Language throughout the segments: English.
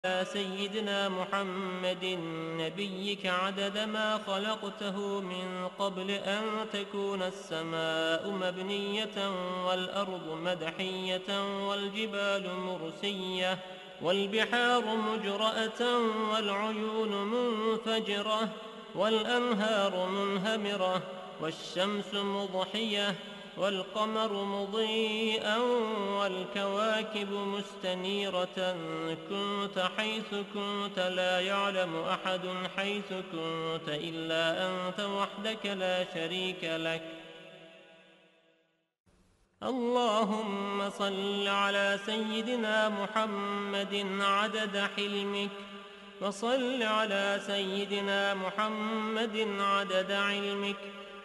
سيدنا محمد نبيك عدد ما خلقته من قبل أن تكون السماء مبنية والأرض مدحية والجبال مرسية والبحار مجرأة والعيون منفجرة والأنهار منهمرة والشمس مضحية والقمر مضيئا والكواكب مستنيرة كنت حيث كنت لا يعلم أحد حيث كنت إلا أنت وحدك لا شريك لك. اللهم صل على سيدنا محمد عدد حلمك، وصل على سيدنا محمد عدد علمك،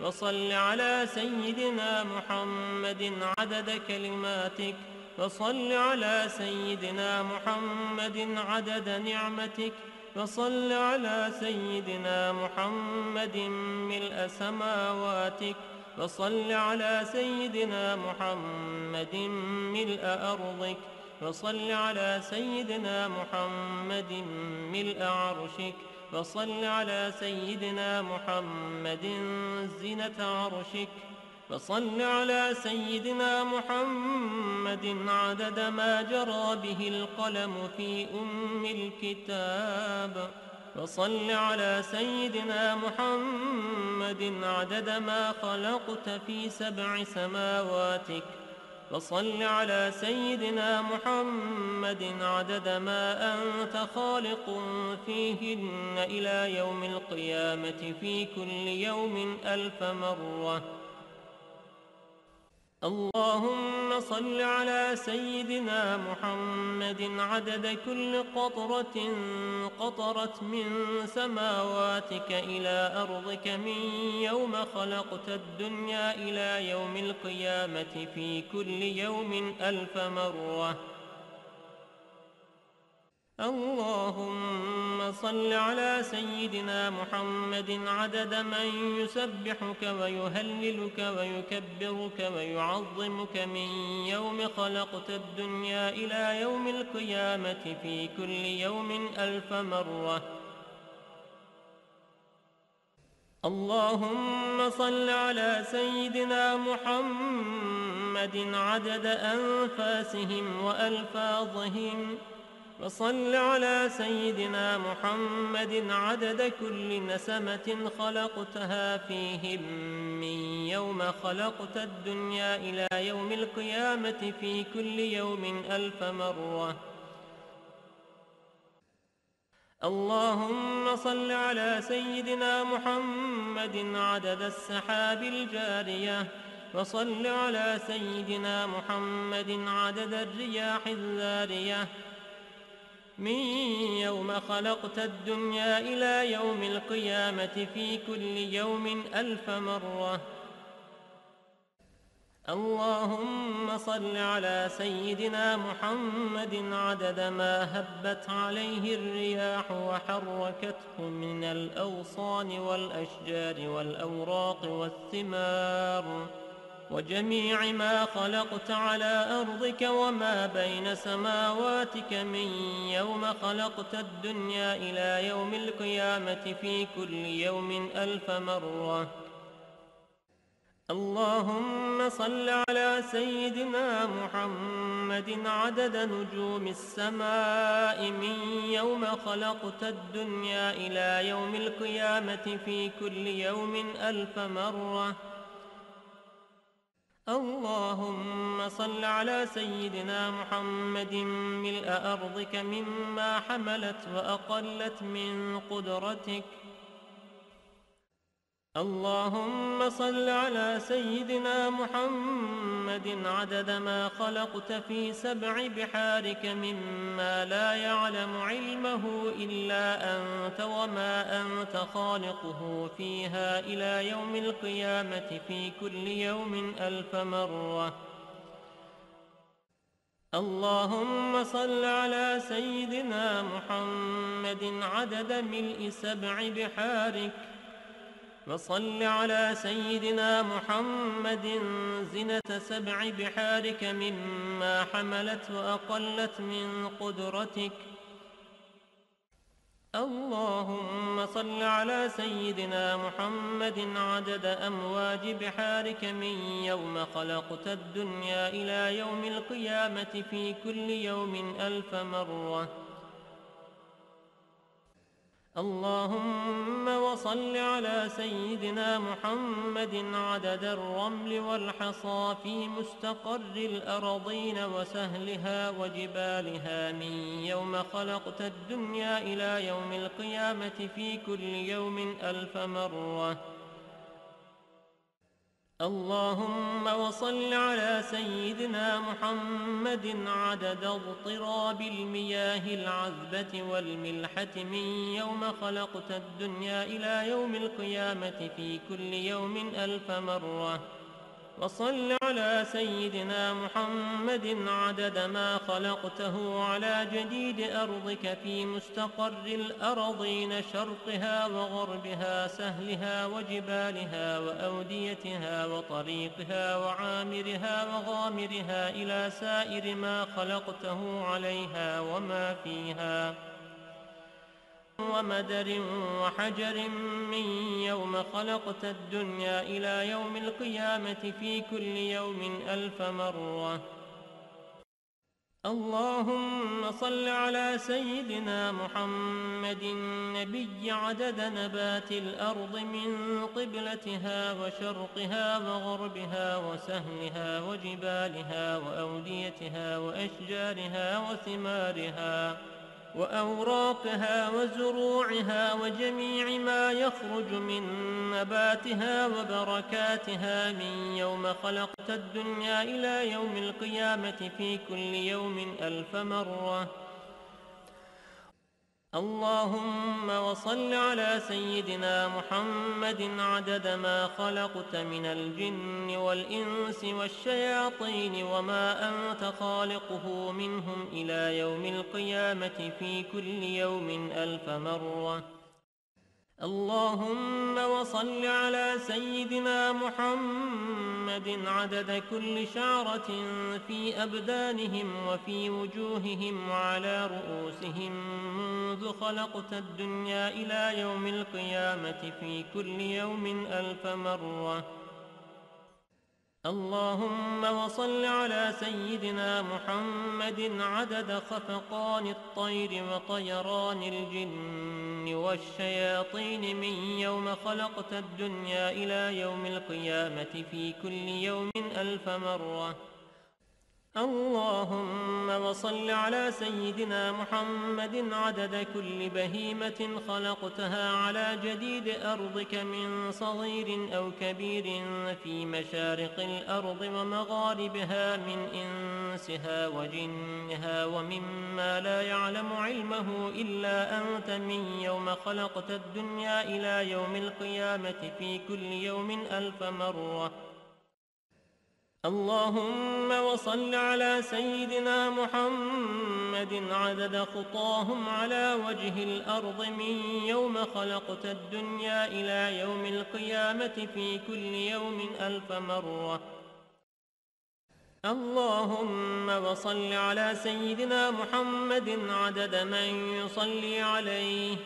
وصل على سيدنا محمد عدد كلماتك، وصل على سيدنا محمد عدد نعمتك، وصل على سيدنا محمد ملء سماواتك، وصل على سيدنا محمد ملء أرضك، وصل على سيدنا محمد ملء عرشك، وصل على سيدنا محمد زينة عرشك، وصل على سيدنا محمد عدد ما جرى به القلم في الكتاب، وصل على سيدنا محمد عدد ما خلقت في 7 سماواتك، وصل على سيدنا محمد عدد ما أنت خالق فيهن إلى يوم القيامة في كل يوم 1000 مرة. اللهم صل على سيدنا محمد عدد كل قطرة قطرت من سماواتك إلى أرضك من يوم خلقت الدنيا إلى يوم القيامة في كل يوم 1000 مرة. اللهم صل على سيدنا محمد عدد من يسبحك ويهللك ويكبرك ويعظمك من يوم خلقت الدنيا إلى يوم القيامة في كل يوم 1000 مرة. اللهم صل على سيدنا محمد عدد أنفاسهم وألفاظهم، وصل على سيدنا محمد عدد كل نسمة خلقتها فيهم من يوم خلقت الدنيا إلى يوم القيامة في كل يوم 1000 مرة. اللهم صل على سيدنا محمد عدد السحاب الجارية، وصل على سيدنا محمد عدد الرياح الذارية من يوم خلقت الدنيا إلى يوم القيامة في كل يوم 1000 مرة. اللهم صل على سيدنا محمد عدد ما هبت عليه الرياح وحركته من الأغصان والأشجار والأوراق والثمار وجميع ما خلقت على أرضك وما بين سماواتك من يوم خلقت الدنيا إلى يوم القيامة في كل يوم 1000 مرة. اللهم صل على سيدنا محمد عدد نجوم السماء من يوم خلقت الدنيا إلى يوم القيامة في كل يوم 1000 مرة. اللهم صل على سيدنا محمد ملء أرضك مما حملت وأقلت من قدرتك. اللهم صل على سيدنا محمد عدد ما خلقت في 7 بحارك مما لا يعلم علمه إلا أنت وما أنت خالقه فيها إلى يوم القيامة في كل يوم 1000 مرة. اللهم صل على سيدنا محمد عدد ملء 7 بحارك، وصل على سيدنا محمد زنة 7 بحارك مما حملت وأقلت من قدرتك. اللهم صل على سيدنا محمد عدد أمواج بحارك من يوم خلقت الدنيا إلى يوم القيامة في كل يوم 1000 مرة. اللهم وصل على سيدنا محمد عدد الرمل والحصى في مستقر الأرضين وسهلها وجبالها من يوم خلقت الدنيا إلى يوم القيامة في كل يوم 1000 مرة. اللهم وصل على سيدنا محمد عدد اضطراب المياه العذبة والملحة من يوم خلقت الدنيا إلى يوم القيامة في كل يوم 1000 مرة. وصل على سيدنا محمد عدد ما خلقته على جديد أرضك في مستقر الأرضين شرقها وغربها سهلها وجبالها وأوديتها وطريقها وعامرها وغامرها إلى سائر ما خلقته عليها وما فيها ومدر وحجر من يوم خلقت الدنيا إلى يوم القيامة في كل يوم 1000 مرة. اللهم صل على سيدنا محمد النبي عدد نبات الأرض من قبلتها وشرقها وغربها وسهلها وجبالها وأوديتها وأشجارها وثمارها وأوراقها وزروعها وجميع ما يخرج من نباتها وبركاتها من يوم خلقت الدنيا إلى يوم القيامة في كل يوم 1000 مرة. اللهم وصل على سيدنا محمد عدد ما خلقت من الجن والإنس والشياطين وما أنت خالقه منهم إلى يوم القيامة في كل يوم 1000 مرة. اللهم وصل على سيدنا محمد عدد كل شعرة في أبدانهم وفي وجوههم وعلى رؤوسهم منذ خلقت الدنيا إلى يوم القيامة في كل يوم 1000 مرة. اللهم وصل على سيدنا محمد عدد خفقان الطير وطيران الجن والشياطين من يوم خلقت الدنيا إلى يوم القيامة في كل يوم 1000 مرة. اللهم وصل على سيدنا محمد عدد كل بهيمة خلقتها على جديد أرضك من صغير أو كبير في مشارق الأرض ومغاربها من إنسها وجنها ومما لا يعلم علمه إلا أنت من يوم خلقت الدنيا إلى يوم القيامة في كل يوم 1000 مرة. اللهم وصل على سيدنا محمد عدد خطاهم على وجه الأرض من يوم خلقت الدنيا إلى يوم القيامة في كل يوم 1000 مرة. اللهم وصل على سيدنا محمد عدد من يصلي عليه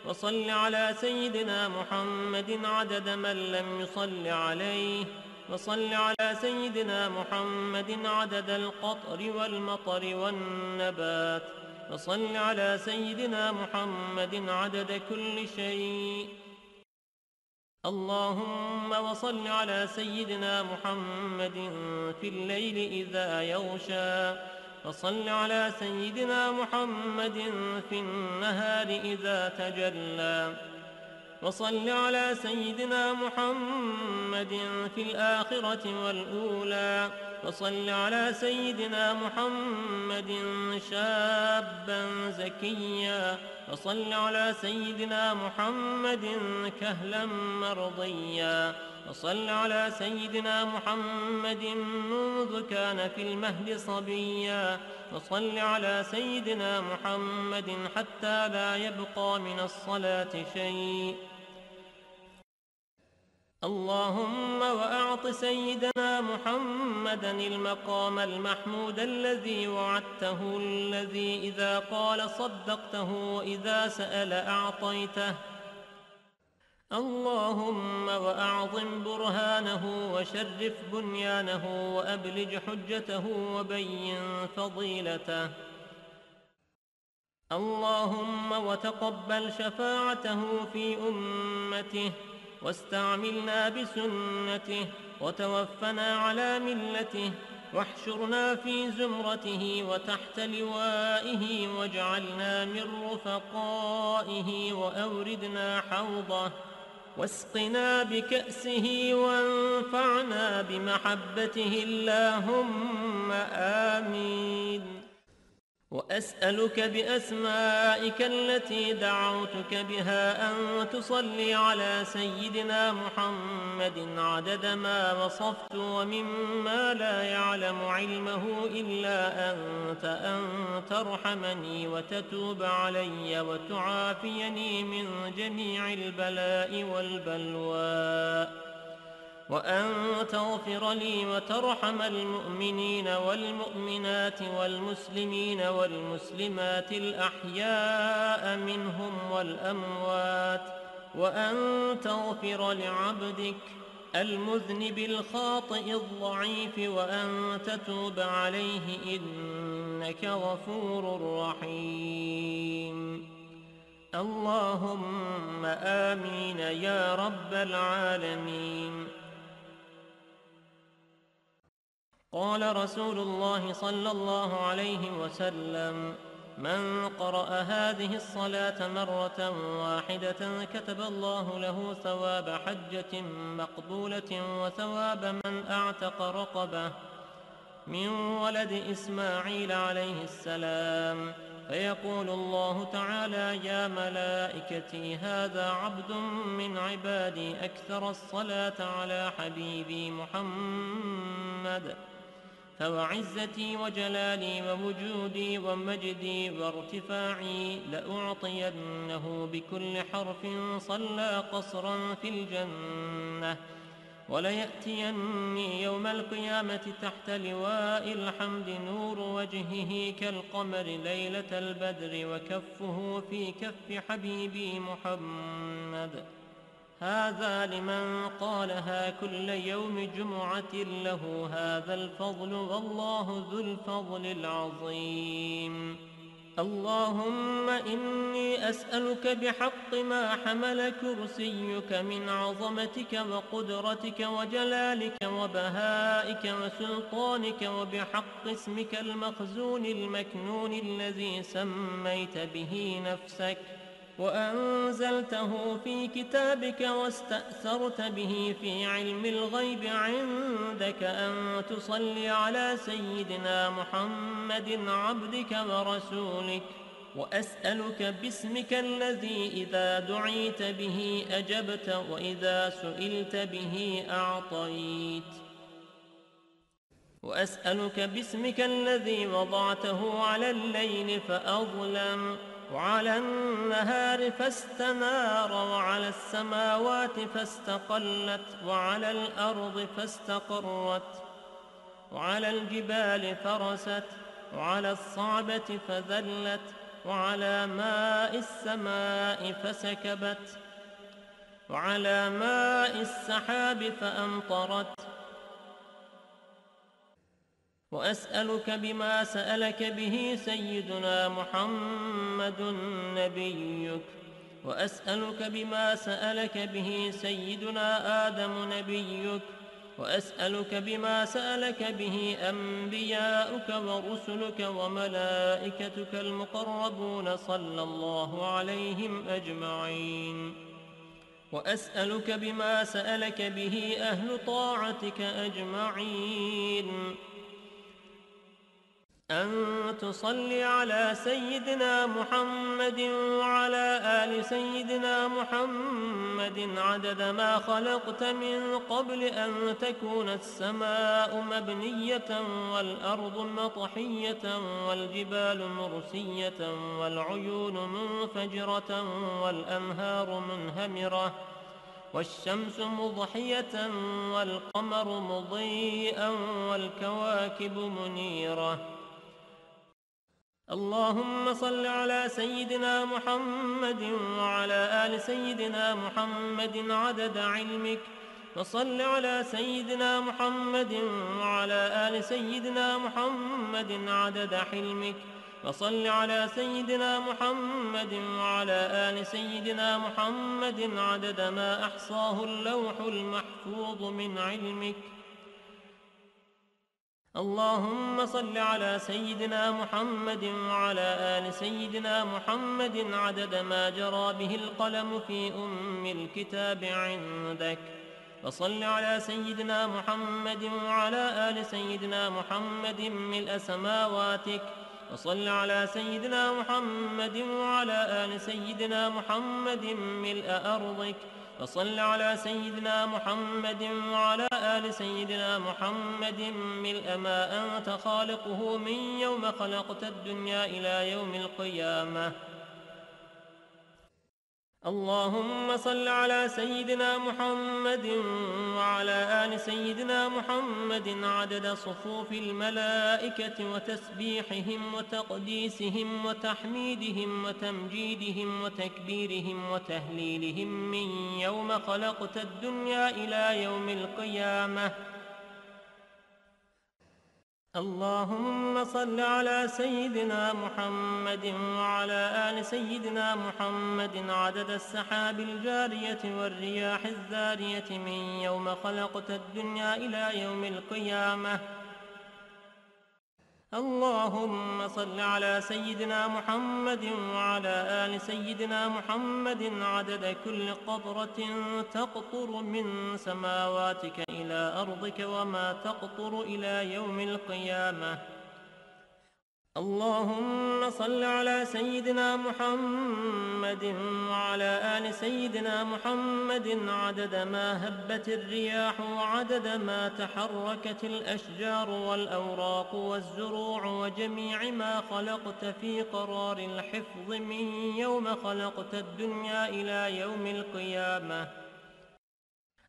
وصل على سيدنا محمد عدد من لم يصل عليه وصل على سيدنا محمد عدد القطر والمطر والنبات وصل على سيدنا محمد عدد كل شيء. اللهم وصل على سيدنا محمد في الليل إذا يغشى وصل على سيدنا محمد في النهار إذا تجلى وصل على سيدنا محمد في الآخرة والأولى وصل على سيدنا محمد شابا زكيا وصل على سيدنا محمد كهلا مرضيا وصل على سيدنا محمد منذ كان في المهد صبيا وصل على سيدنا محمد حتى لا يبقى من الصلاة شيء. اللهم وأعط سيدنا محمدا المقام المحمود الذي وعدته، الذي إذا قال صدقته وإذا سأل أعطيته. اللهم وأعظم برهانه وشرف بنيانه وأبلج حجته وبين فضيلته. اللهم وتقبل شفاعته في أمته، واستعملنا بسنته، وتوفنا على ملته، واحشرنا في زمرته وتحت لوائه، واجعلنا من رفقائه، وأوردنا حوضه، واسقنا بكأسه، وانفعنا بمحبته، اللهم آمين. وأسألك بأسمائك التي دعوتك بها أن تصلي على سيدنا محمد عدد ما وصفت ومما لا يعلم علمه إلا أنت، أن ترحمني وتتوب علي وتعافيني من جميع البلاء والبلوى، وأن تغفر لي وترحم المؤمنين والمؤمنات والمسلمين والمسلمات الأحياء منهم والأموات، وأن تغفر لعبدك المذنب الخاطئ الضعيف، وأن تتوب عليه إنك غفور رحيم. اللهم آمين يا رب العالمين. قال رسول الله صلى الله عليه وسلم: من قرأ هذه الصلاة مرة واحدة كتب الله له ثواب حجة مقبولة وثواب من أعتق رقبة من ولد إسماعيل عليه السلام. فيقول الله تعالى: يا ملائكتي هذا عبد من عبادي أكثر الصلاة على حبيبي محمد، فوعزتي وجلالي ووجودي ومجدي وارتفاعي لأعطينه بكل حرف صلى قصرا في الجنة، وليأتيني يوم القيامة تحت لواء الحمد نور وجهه كالقمر ليلة البدر، وكفه في كف حبيبي محمد. هذا لمن قالها كل يوم جمعة له هذا الفضل، والله ذو الفضل العظيم. اللهم إني أسألك بحق ما حمل كرسيك من عظمتك وقدرتك وجلالك وبهائك وسلطانك، وبحق اسمك المخزون المكنون الذي سميت به نفسك وأنزلته في كتابك واستأثرت به في علم الغيب عندك، أن تصلي على سيدنا محمد عبدك ورسولك. وأسألك باسمك الذي إذا دعيت به أجبت، وإذا سئلت به أعطيت. وأسألك باسمك الذي وضعته على الليل فأظلم، وعلى النهار فاستنار، وعلى السماوات فاستقلت، وعلى الأرض فاستقرت، وعلى الجبال فرست، وعلى الصعبة فذلت، وعلى ماء السماء فسكبت، وعلى ماء السحاب فأمطرت. وأسألك بما سألك به سيدنا محمد نبيك، وأسألك بما سألك به سيدنا آدم نبيك، وأسألك بما سألك به أنبياؤك ورسلك وملائكتك المقربون صلى الله عليهم أجمعين. وأسألك بما سألك به أهل طاعتك أجمعين، أن تصلي على سيدنا محمد وعلى آل سيدنا محمد عدد ما خلقت من قبل أن تكون السماء مبنية والأرض مطحية والجبال مرسية والعيون منفجرة والأنهار منهمرة والشمس مضحية والقمر مضيئا والكواكب منيرة. اللهم صل على سيدنا محمد وعلى آل سيدنا محمد عدد علمك، وصل على سيدنا محمد وعلى آل سيدنا محمد عدد حلمك، وصل على سيدنا محمد وعلى آل سيدنا محمد عدد ما أحصاه اللوح المحفوظ من علمك. اللهم صل على سيدنا محمد وعلى آل سيدنا محمد عدد ما جرى به القلم في أم الكتاب عندك، وصل على سيدنا محمد وعلى آل سيدنا محمد ملء سماواتك، وصل على سيدنا محمد وعلى آل سيدنا محمد ملء أرضك، وصل على سيدنا محمد وعلى آل سيدنا محمد ملء ما أنت خالقه من يوم خلقت الدنيا إلى يوم القيامة. اللهم صل على سيدنا محمد وعلى آل سيدنا محمد عدد صفوف الملائكة وتسبيحهم وتقديسهم وتحميدهم وتمجيدهم وتكبيرهم وتهليلهم من يوم خلقت الدنيا إلى يوم القيامة. اللهم صل على سيدنا محمد وعلى آل سيدنا محمد عدد السحاب الجارية والرياح الزارية من يوم خلقت الدنيا إلى يوم القيامة. اللهم صل على سيدنا محمد وعلى آل سيدنا محمد عدد كل قطرة تقطر من سماواتك إلى أرضك وما تقطر إلى يوم القيامة. اللهم صل على سيدنا محمد وعلى آل سيدنا محمد عدد ما هبت الرياح وعدد ما تحركت الأشجار والأوراق والزروع وجميع ما خلقت في قرار الحفظ من يوم خلقت الدنيا إلى يوم القيامة.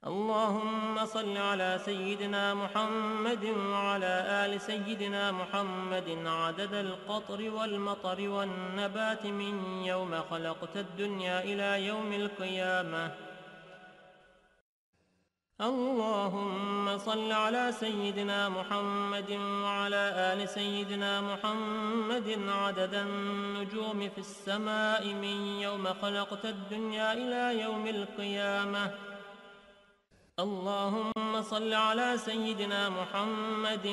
اللهم صل على سيدنا محمد وعلى آل سيدنا محمد عدد القطر والمطر والنبات من يوم خلقت الدنيا إلى يوم القيامة. اللهم صل على سيدنا محمد وعلى آل سيدنا محمد عدد النجوم في السماء من يوم خلقت الدنيا إلى يوم القيامة. اللهم صل على سيدنا محمد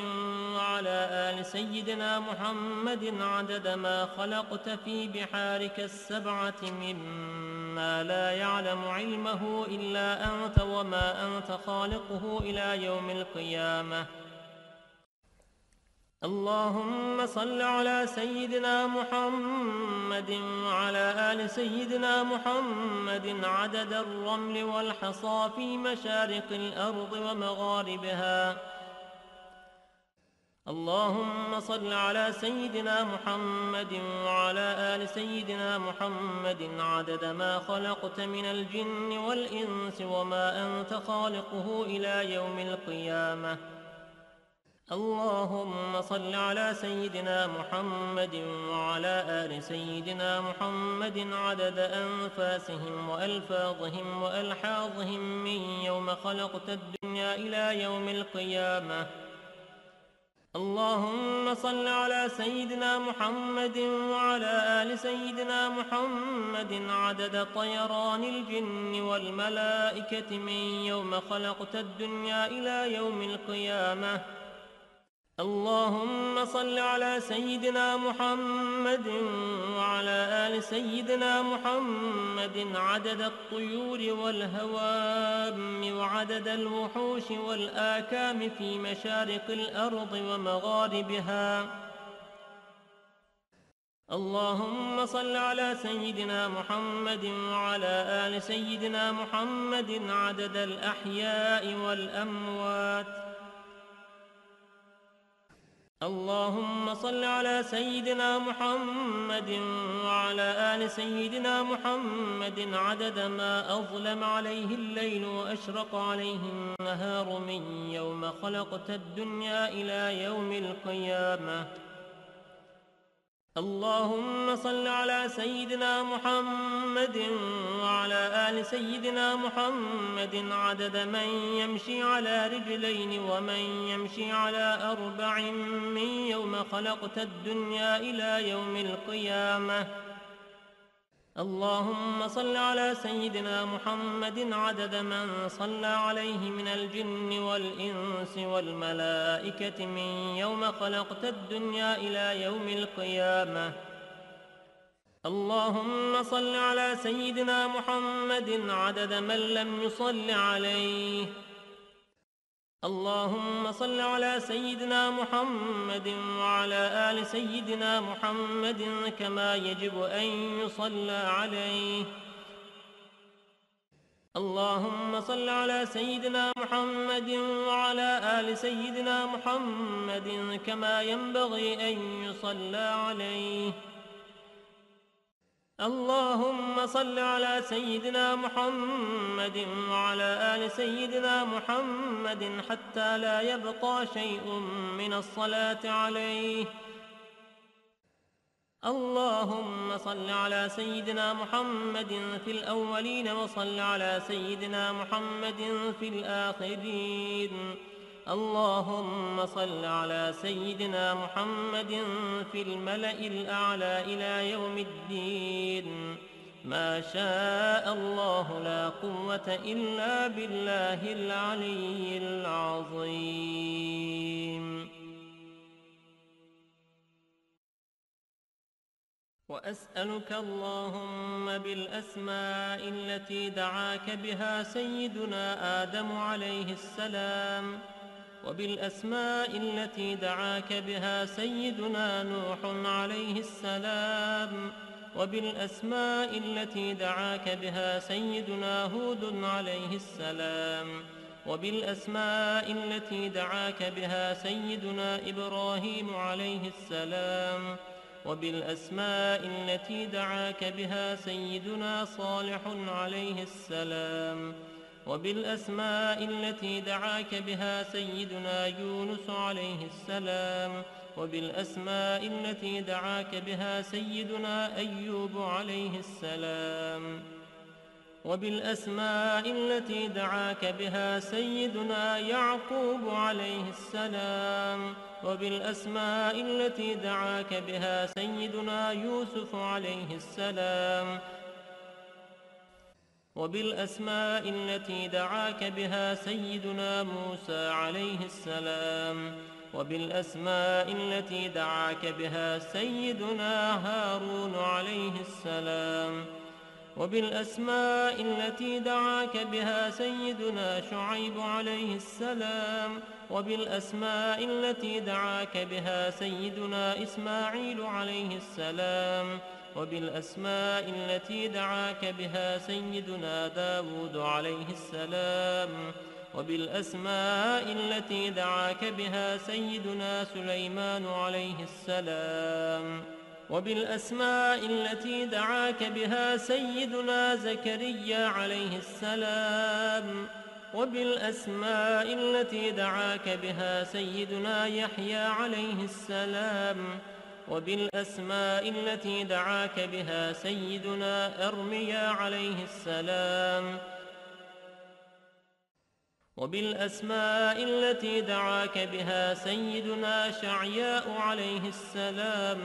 وعلى آل سيدنا محمد عدد ما خلقت في بحارك السبعة مما لا يعلم علمه إلا أنت وما أنت خالقه إلى يوم القيامة. اللهم صل على سيدنا محمد وعلى آل سيدنا محمد عدد الرمل والحصى في مشارق الأرض ومغاربها. اللهم صل على سيدنا محمد وعلى آل سيدنا محمد عدد ما خلقت من الجن والإنس وما أنت خالقه إلى يوم القيامة. اللهم صل على سيدنا محمد وعلى آل سيدنا محمد عدد أنفاسهم وألفاظهم وألحاظهم من يوم خلقت الدنيا إلى يوم القيامة. اللهم صل على سيدنا محمد وعلى آل سيدنا محمد عدد طيران الجن والملائكة من يوم خلقت الدنيا إلى يوم القيامة. اللهم صل على سيدنا محمد وعلى آل سيدنا محمد عدد الطيور والهوام وعدد الوحوش والآكام في مشارق الأرض ومغاربها. اللهم صل على سيدنا محمد وعلى آل سيدنا محمد عدد الأحياء والأموات. اللهم صل على سيدنا محمد وعلى آل سيدنا محمد عدد ما أظلم عليه الليل وأشرق عليه النهار من يوم خلقت الدنيا إلى يوم القيامة. اللهم صل على سيدنا محمد وعلى آل سيدنا محمد عدد من يمشي على رجلين ومن يمشي على أربع من يوم خلقت الدنيا إلى يوم القيامة. اللهم صل على سيدنا محمد عدد من صلى عليه من الجن والإنس والملائكة من يوم خلقت الدنيا إلى يوم القيامة. اللهم صل على سيدنا محمد عدد من لم يصل عليه. اللهم صل على سيدنا محمد وعلى آل سيدنا محمد كما يجب أن يصلى عليه. اللهم صل على سيدنا محمد وعلى آل سيدنا محمد كما ينبغي أن يصلى عليه. اللهم صل على سيدنا محمد وعلى آل سيدنا محمد حتى لا يبقى شيء من الصلاة عليه. اللهم صل على سيدنا محمد في الأولين وصل على سيدنا محمد في الآخرين. اللهم صل على سيدنا محمد في الملأ الأعلى إلى يوم الدين. ما شاء الله لا قوة إلا بالله العلي العظيم. وأسألك اللهم بالأسماء التي دعاك بها سيدنا آدم عليه السلام، وبالأسماء التي دعاك بها سيدنا نوح عليه السلام، وبالأسماء التي دعاك بها سيدنا هود عليه السلام، وبالأسماء التي دعاك بها سيدنا إبراهيم عليه السلام، وبالأسماء التي دعاك بها سيدنا صالح عليه السلام، وبالأسماء التي دعاك بها سيدنا يونس عليه السلام، وبالأسماء التي دعاك بها سيدنا أيوب عليه السلام، وبالأسماء التي دعاك بها سيدنا يعقوب عليه السلام، وبالأسماء التي دعاك بها سيدنا يوسف عليه السلام، وبالأسماء التي دعاك بها سيدنا موسى عليه السلام، وبالأسماء التي دعاك بها سيدنا هارون عليه السلام، وبالأسماء التي دعاك بها سيدنا شعيب عليه السلام، وبالأسماء التي دعاك بها سيدنا إسماعيل عليه السلام، وبالأسماء التي دعاك بها سيدنا داود عليه السلام، وبالأسماء التي دعاك بها سيدنا سليمان عليه السلام، وبالأسماء التي دعاك بها سيدنا زكريا عليه السلام، وبالأسماء التي دعاك بها سيدنا يحيى عليه السلام، وبالأسماء التي دعاك بها سيدنا أرميا عليه السلام، وبالأسماء التي دعاك بها سيدنا شعياء عليه السلام،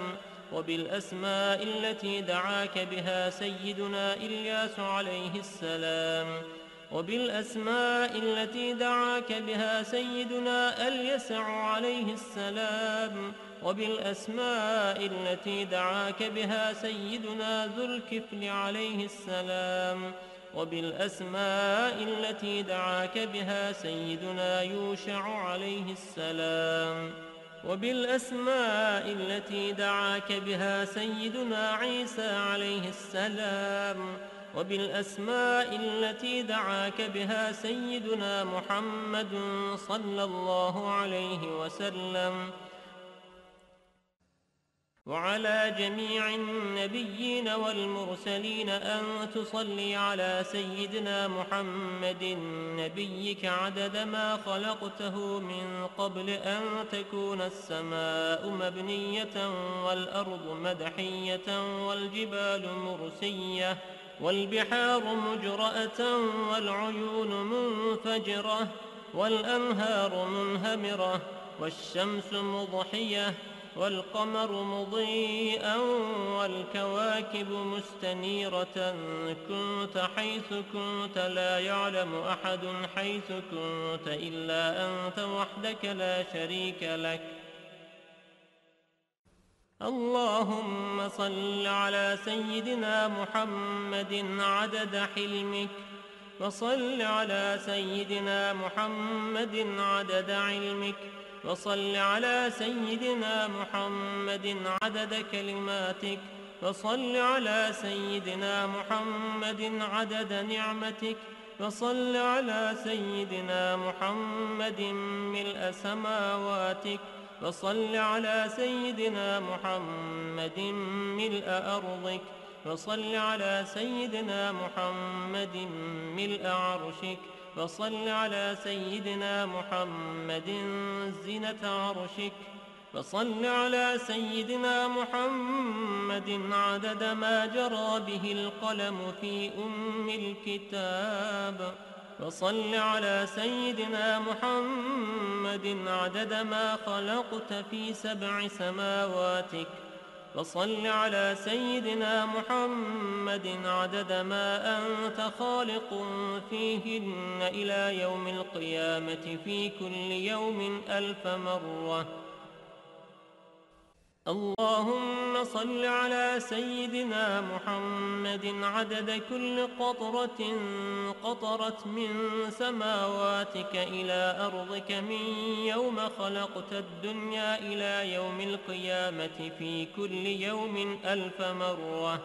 وبالأسماء التي دعاك بها سيدنا إلياس عليه السلام، وبالأسماء التي دعاك بها سيدنا اليسع عليه السلام، وبالأسماء التي دعاك بها سيدنا ذو الكفل عليه السلام، وبالأسماء التي دعاك بها سيدنا يوشع عليه السلام، وبالأسماء التي دعاك بها سيدنا عيسى عليه السلام، وبالأسماء التي دعاك بها سيدنا محمد صلى الله عليه وسلم، وعلى جميع النبيين والمرسلين أن تصلي على سيدنا محمد نبيك عدد ما خلقته من قبل أن تكون السماء مبنية والأرض مدحية والجبال مرسية والبحار مجرأة والعيون منفجرة والأنهار منهمرة والشمس مضحية والقمر مضيئا والكواكب مستنيرة كنت حيث كنت لا يعلم أحد حيث كنت إلا أنت وحدك لا شريك لك. اللهم صل على سيدنا محمد عدد حلمك، وصل على سيدنا محمد عدد علمك، وصل على سيدنا محمد عدد كلماتك، وصل على سيدنا محمد عدد نعمتك، وصل على سيدنا محمد ملء سماواتك، وصل على سيدنا محمد ملء أرضك، وصل على سيدنا محمد ملء عرشك، وصل على سيدنا محمد زينة عرشك، وصل على سيدنا محمد عدد ما جرى به القلم في الكتاب، وصل على سيدنا محمد عدد ما خلقت في 7 سماواتك، وصل على سيدنا محمد عدد ما أنت خالق فيهن إلى يوم القيامة في كل يوم 1000 مرة. اللهم صل على سيدنا محمد عدد كل قطرة قطرت من سماواتك إلى أرضك من يوم خلقت الدنيا إلى يوم القيامة في كل يوم 1000 مرة.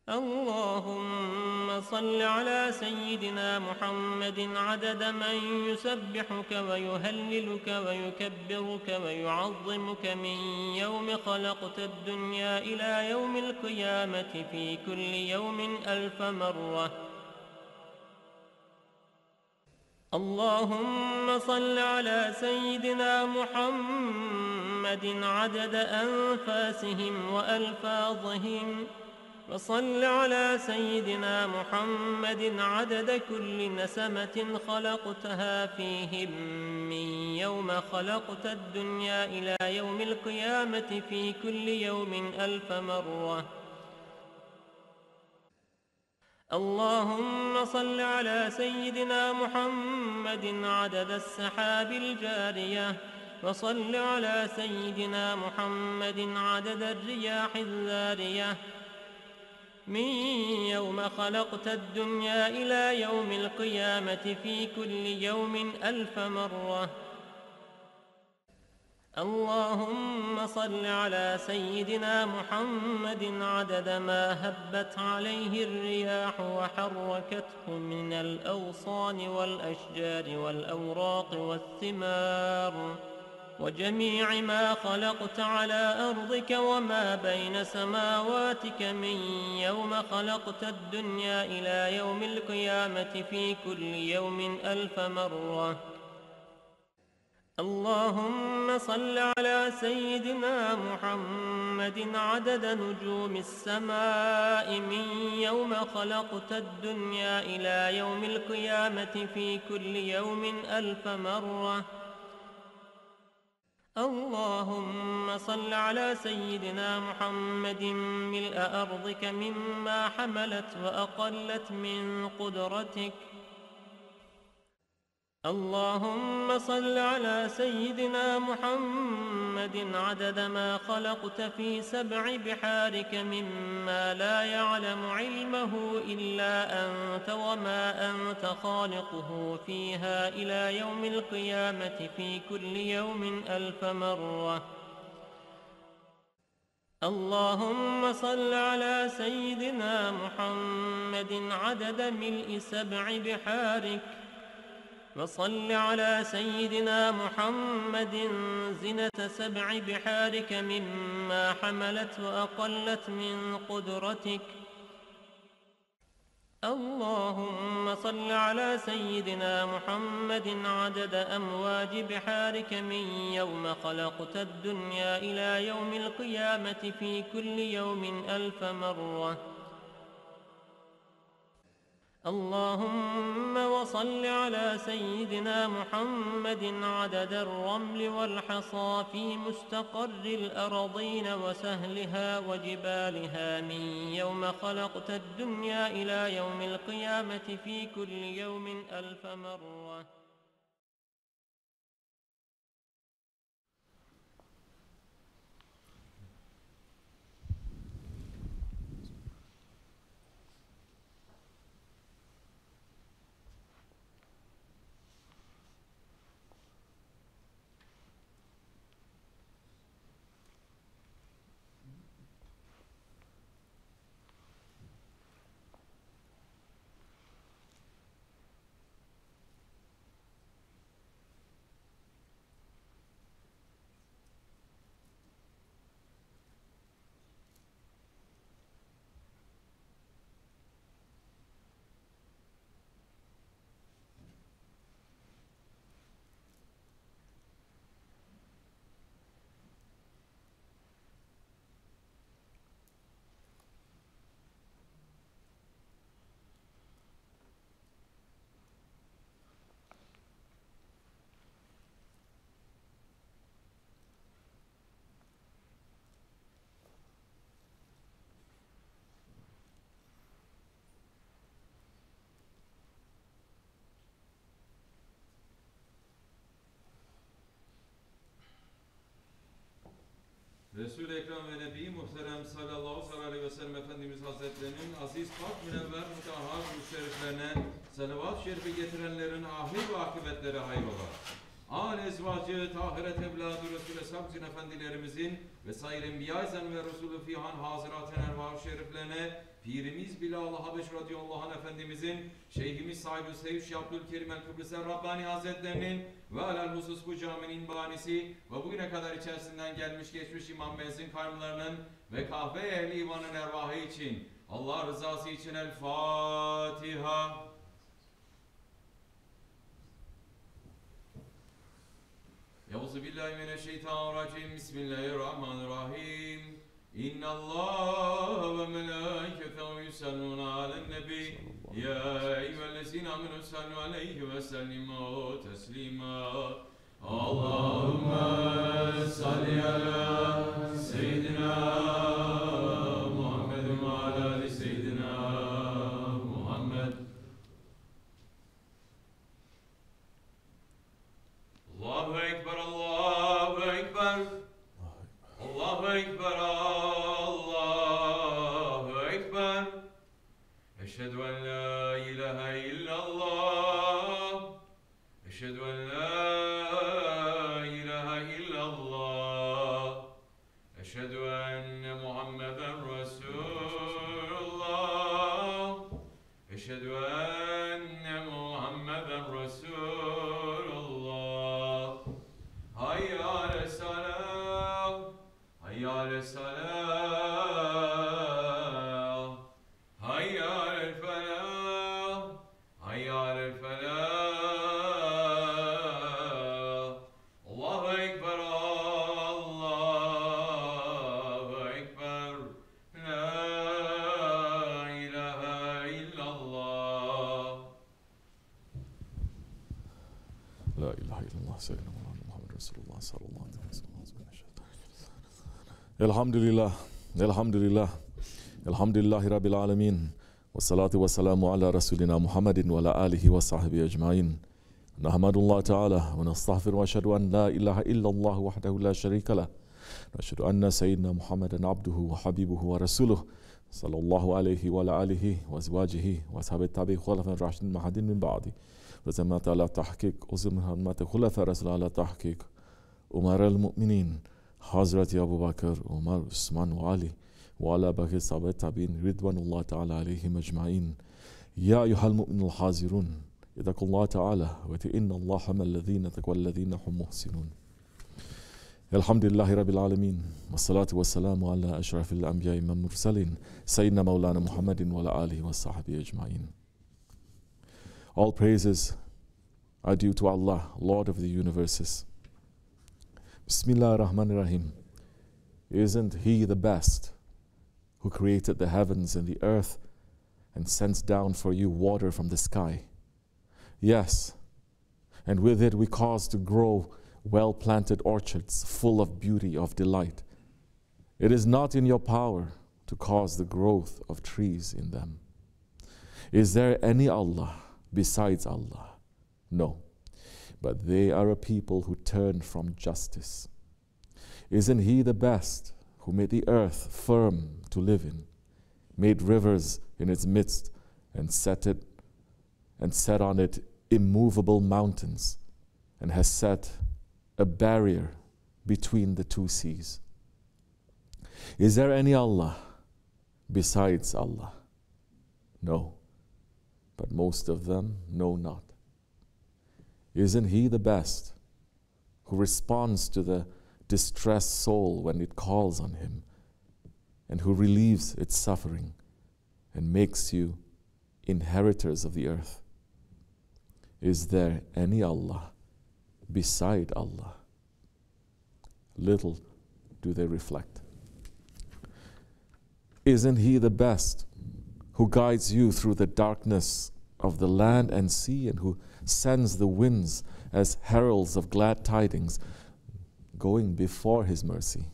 اللهم صل على سيدنا محمد عدد من يسبحك ويهللك ويكبرك ويعظمك من يوم خلقت الدنيا إلى يوم القيامة في كل يوم 1000 مرة. اللهم صل على سيدنا محمد عدد أنفاسهم وألفاظهم، وصل على سيدنا محمد عدد كل نسمة خلقتها فيهم من يوم خلقت الدنيا إلى يوم القيامة في كل يوم 1000 مرة. اللهم صل على سيدنا محمد عدد السحاب الجارية، وصل على سيدنا محمد عدد الرياح الذارية من يوم خلقت الدنيا إلى يوم القيامة في كل يوم 1000 مرة. اللهم صل على سيدنا محمد عدد ما هبت عليه الرياح وحركته من الأغصان والأشجار والأوراق والثمار وجميع ما خلقت على أرضك وما بين سماواتك من يوم خلقت الدنيا إلى يوم القيامة في كل يوم 1000 مرة. اللهم صل على سيدنا محمد عدد نجوم السماء من يوم خلقت الدنيا إلى يوم القيامة في كل يوم 1000 مرة. اللهم صل على سيدنا محمد ملء أرضك مما حملت وأقلت من قدرتك. اللهم صل على سيدنا محمد عدد ما خلقت في 7 بحارك مما لا يعلم علمه إلا أنت وما أنت خالقه فيها إلى يوم القيامة في كل يوم 1000 مرة. اللهم صل على سيدنا محمد عدد ملء 7 بحارك، وصل على سيدنا محمد زنة 7 بحارك مما حملت وأقلت من قدرتك. اللهم صل على سيدنا محمد عدد أمواج بحارك من يوم خلقت الدنيا إلى يوم القيامة في كل يوم 1000 مرة. اللهم وصل على سيدنا محمد عدد الرمل والحصى في مستقر الأرضين وسهلها وجبالها من يوم خلقت الدنيا إلى يوم القيامة في كل يوم 1000 مرة. Resul-i Ekrem ve Nebi Muhterem sallallahu aleyhi ve sellem Efendimiz Hazretlerinin aziz, pak, münevver, mutahhar ruh şeriflerine salavat-ı şerifi getirenlerin ahir ve akıbetleri hayrola. Âl ezvacı, tahiret evladı Resul-i Sabzin Efendilerimizin ve sair enbiya-i ve Resul-i Fihan hazırat-ı ervah şeriflerine Pirimiz Bilal-ı Habeş radıyallahu anh Efendimizin, Şeyhimiz sahibi Seyyid Şeyh Abdülkerim el-Kıbrıs Rabbani Hazretlerinin ve alel husus bu caminin banisi ve bugüne kadar içerisinden gelmiş geçmiş imam müezzin kaymlarının ve kahve ehli imanın ervahı için Allah rızası için El Fatiha. Euzubillahimineşşeytanirracim. Bismillahirrahmanirrahim. İnna Allah ve melâiketehu yusallûne alen nebi. Ya eyyühellezîne âmenû sallu aleyhi ve sellimû teslîmâ. Allahümme salli ala seyyidina Muhammedin ve ala ali seyyidina Muhammed. Allahu Ekber, Allahu Ekber. Allahu Ekber, Allahu Ekber. Eşhedü en la ilahe illallah. Eşhedü en la ilahe illallah. Eşhedü enne Muhammeden Resulullah. Eşhedü enne Muhammeden Resulullah. Hayya ale salah. Hayya ale salah. Hayya ale felah. Hayya ale felah. Allahu Ekber, Allahu Ekber. La ilahe illallah. La ilahe illallah seyyidina Muhammed Resulullah sallallahu aleyhi ve sellem. Elhamdülillah, elhamdülillah, elhamdülillahi rabbil alemin. Ve salatu ve selamu ala Resulina Muhammedin ve ala alihi ve sahbihi ecmain. Nahmadullah Teala ve nestağfir ve eşhedü en la ilahe illallah vahdehu la şerike leh. Ve eşhedü enne seyyidina Muhammeden abduhu ve habibuhu ve resuluh. Sallallahu aleyhi ve ala alihi ve ezvacihi ve sahabe tabi'i hulafen raşidin mahadin min ba'di. Ve zemmet ala tahkik, o zemin hürmeti hulafe Resul ala tahkik. Umar el-Mu'minin, Hazreti Ebu Bakır, Umar, Osman ve Ali ve ala bakı sahabe tabi'in ridvanullah teala aleyhim ecmain. Ya eyyuhel mu'minul hazirun, اتقوا الله تعالى وإن الله مع الذين اتقوا والذين هم محسنون. الحمد لله رب العالمين والصلاة والسلام على أشرف الأنبياء والمرسلين سيدنا مولانا محمد وعلى آله وصحبه أجمعين. All praises are due to Allah, Lord of the universes. Bismillah ar-Rahman ar-Rahim. Isn't He the best who created the heavens and the earth and sends down for you water from the sky? Yes, and with it we cause to grow well-planted orchards full of beauty, of delight. It is not in your power to cause the growth of trees in them. Is there any Allah besides Allah? No, but they are a people who turn from justice. Isn't He the best who made the earth firm to live in, made rivers in its midst, and set on it immovable mountains, and has set a barrier between the two seas? Is there any Allah besides Allah? No, but most of them know not. Isn't He the best who responds to the distressed soul when it calls on Him, and who relieves its suffering and makes you inheritors of the earth? Is there any Allah beside Allah? Little do they reflect. Isn't He the best who guides you through the darkness of the land and sea, and who sends the winds as heralds of glad tidings, going before His mercy?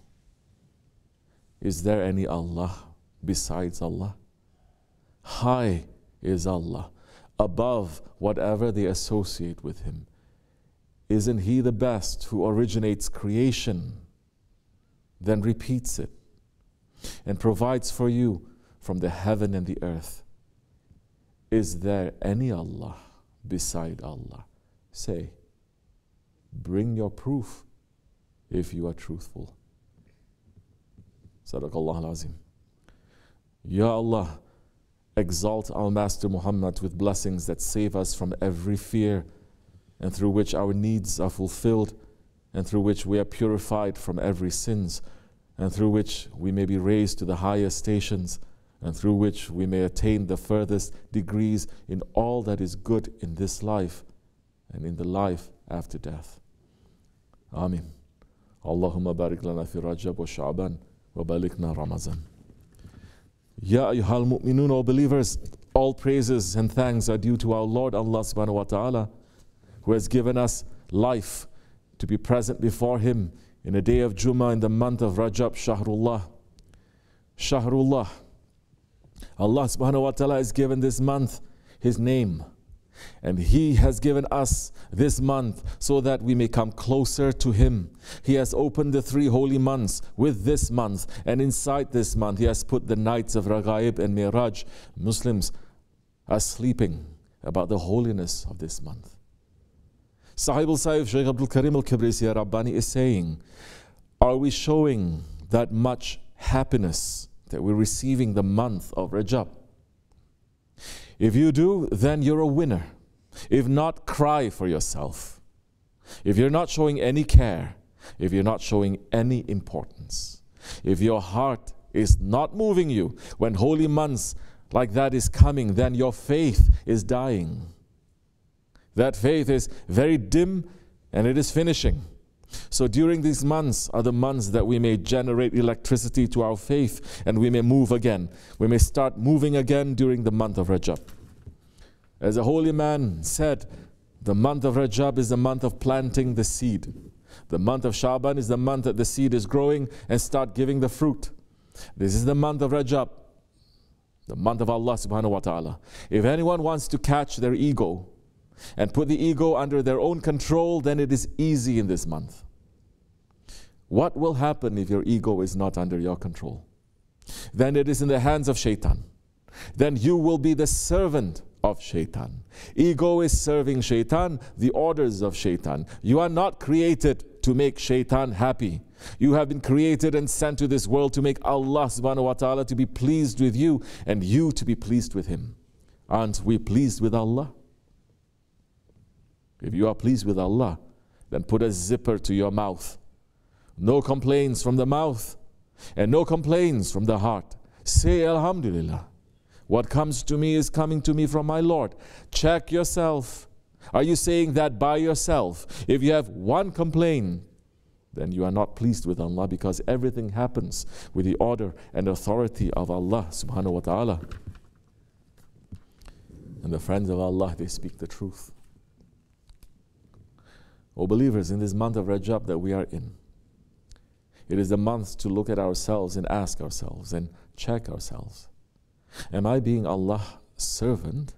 Is there any Allah besides Allah? High is Allah, above whatever they associate with Him. Isn't He the best who originates creation, then repeats it, and provides for you from the heaven and the earth? Is there any Allah beside Allah? Say, bring your proof if you are truthful. Sadaqallah al-Azim. Ya Allah, exalt our Master Muhammad with blessings that save us from every fear, and through which our needs are fulfilled, and through which we are purified from every sins, and through which we may be raised to the highest stations, and through which we may attain the furthest degrees in all that is good in this life and in the life after death. Amin. Allahumma barik lana fi Rajab wa Sha'ban wa balikna Ramazan. Ya ayyuhal mu'minun, O believers, all praises and thanks are due to our Lord Allah subhanahu wa ta'ala, who has given us life to be present before Him in a day of Jummah in the month of Rajab, Shahrullah. Shahrullah. Allah subhanahu wa ta'ala has given this month His name, and He has given us this month so that we may come closer to Him. He has opened the 3 holy months with this month, and inside this month He has put the nights of Raghaib and Miraj. Muslims are sleeping about the holiness of this month. Sahib al-Saif Shaykh Abdul Karim al-Kibrisi Rabbani is saying, are we showing that much happiness that we're receiving the month of Rajab? If you do, then you're a winner. If not, cry for yourself. If you're not showing any care, if you're not showing any importance, if your heart is not moving you when holy months like that is coming, then your faith is dying. That faith is very dim and it is finishing. So during these months are the months that we may generate electricity to our faith, and we may move again. We may start moving again during the month of Rajab. As a holy man said, the month of Rajab is the month of planting the seed. The month of Shaban is the month that the seed is growing and start giving the fruit. This is the month of Rajab, the month of Allah subhanahu wa ta'ala. If anyone wants to catch their ego and put the ego under their own control, then it is easy in this month. What will happen if your ego is not under your control? Then it is in the hands of Shaitan. Then you will be the servant of Shaitan. Ego is serving Shaitan, the orders of Shaitan. You are not created to make Shaitan happy. You have been created and sent to this world to make Allah subhanahu wa ta'ala to be pleased with you, and you to be pleased with Him. Aren't we pleased with Allah? If you are pleased with Allah, then put a zipper to your mouth. No complaints from the mouth and no complaints from the heart. Say Alhamdulillah. What comes to me is coming to me from my Lord. Check yourself. Are you saying that by yourself? If you have one complaint, then you are not pleased with Allah, because everything happens with the order and authority of Allah subhanahu wa ta'ala. And the friends of Allah, they speak the truth. O believers, in this month of Rajab that we are in, it is the month to look at ourselves and ask ourselves and check ourselves. Am I being Allah's servant,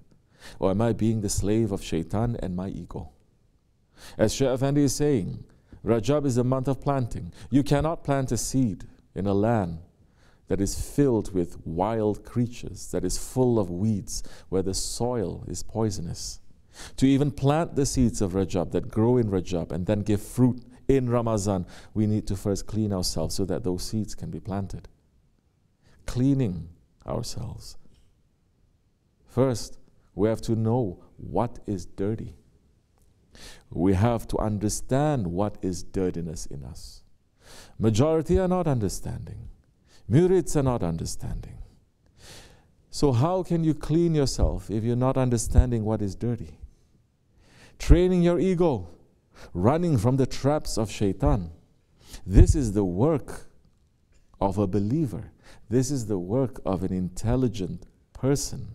or am I being the slave of shaitan and my ego? As Shaykh Effendi is saying, Rajab is a month of planting. You cannot plant a seed in a land that is filled with wild creatures, that is full of weeds, where the soil is poisonous. To even plant the seeds of Rajab that grow in Rajab and then give fruit in Ramazan, we need to first clean ourselves so that those seeds can be planted. Cleaning ourselves. First, we have to know what is dirty. We have to understand what is dirtiness in us. Majority are not understanding. Murids are not understanding. So how can you clean yourself if you're not understanding what is dirty? Training your ego, running from the traps of shaitan. This is the work of a believer. This is the work of an intelligent person.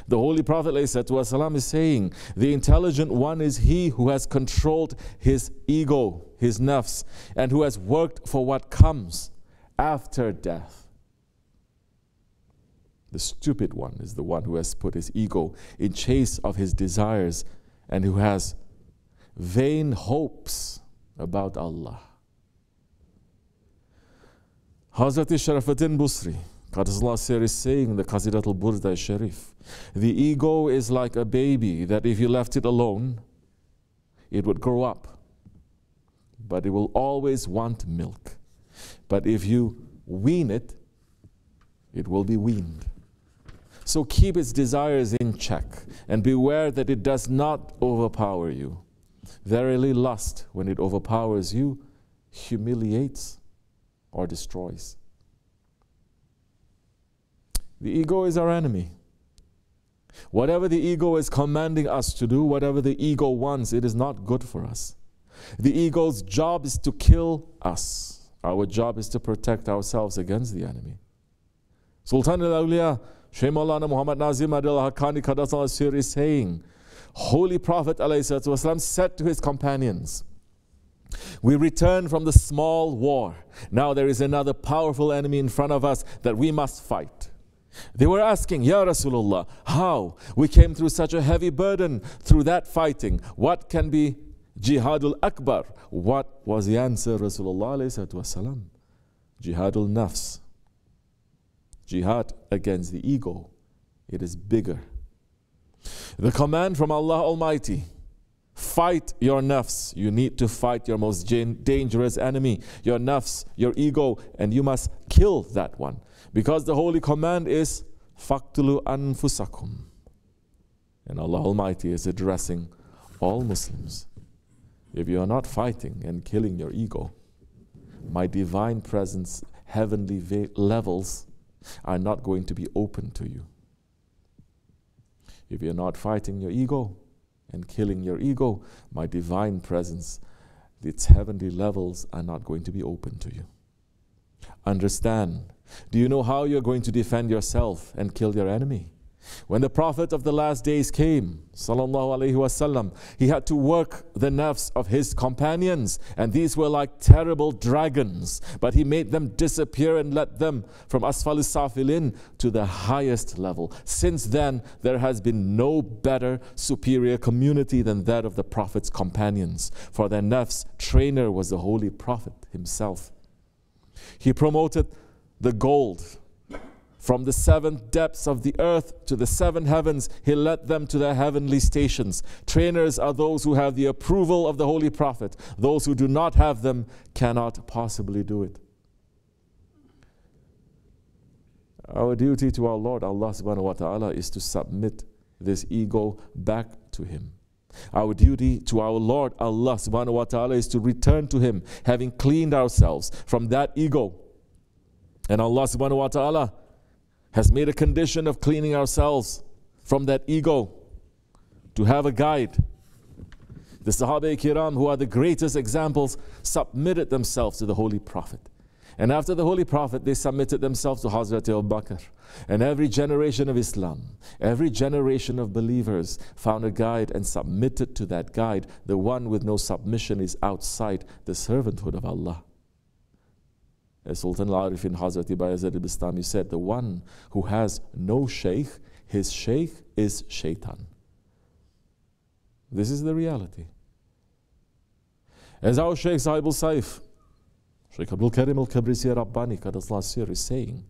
The Holy Prophet ﷺ is saying, the intelligent one is he who has controlled his ego, his nafs, and who has worked for what comes after death. The stupid one is the one who has put his ego in chase of his desires and who has vain hopes about Allah. Hazrat Sharafuddin Busri, Qadisullah is saying in the Qasidat al-Burda Sharif, the ego is like a baby that if you left it alone, it would grow up. But it will always want milk. But if you wean it, it will be weaned. So keep its desires in check and beware that it does not overpower you. Verily, lust, when it overpowers you, humiliates or destroys. The ego is our enemy. Whatever the ego is commanding us to do, whatever the ego wants, it is not good for us. The ego's job is to kill us. Our job is to protect ourselves against the enemy. Sultan al-Awliya, Shaykh Maulana Muhammad Nazim Adil Haqqani Qadasullah is saying, Holy Prophet ﷺ said to his companions, we return from the small war. Now there is another powerful enemy in front of us that we must fight. They were asking, Ya Rasulullah, how? We came through such a heavy burden through that fighting. What can be Jihadul Akbar? What was the answer, Rasulullah ﷺ? Jihadul Nafs. Jihad against the ego. It is bigger. The command from Allah Almighty, fight your nafs. You need to fight your most dangerous enemy, your nafs, your ego, and you must kill that one. Because the holy command is faqtulu anfusakum. And Allah Almighty is addressing all Muslims. If you are not fighting and killing your ego, my divine presence, heavenly levels are not going to be open to you. If you're not fighting your ego and killing your ego, my divine presence, its heavenly levels are not going to be open to you. Understand. Do you know how you're going to defend yourself and kill your enemy? When the Prophet of the last days came, sallallahu alaihi wasallam, he had to work the nafs of his companions, and these were like terrible dragons, but he made them disappear and led them from asfal safilin to the highest level. Since then, there has been no better, superior community than that of the Prophet's companions, for their nafs trainer was the Holy Prophet himself. He promoted the gold from the 7 depths of the earth to the 7 heavens. He led them to their heavenly stations. Trainers are those who have the approval of the Holy Prophet. Those who do not have them cannot possibly do it. Our duty to our Lord, Allah subhanahu wa ta'ala, is to submit this ego back to Him. Our duty to our Lord Allah subhanahu wa ta'ala is to return to Him, having cleaned ourselves from that ego. And Allah subhanahu wa ta'ala has made a condition of cleaning ourselves from that ego to have a guide. The Sahaba Kiram, who are the greatest examples, submitted themselves to the Holy Prophet. And after the Holy Prophet, they submitted themselves to Hazrat Abu Bakr. And every generation of Islam, every generation of believers found a guide and submitted to that guide. The one with no submission is outside the servanthood of Allah. As Sultan al-Arifin Hazrat Bayazid al-Bistami said, the one who has no sheikh, his sheikh is shaitan. This is the reality. As our Shaykh Sahib al-Saif, Shaykh Abdul Karim al-Kabrisi Rabbani Qadaslasir is saying,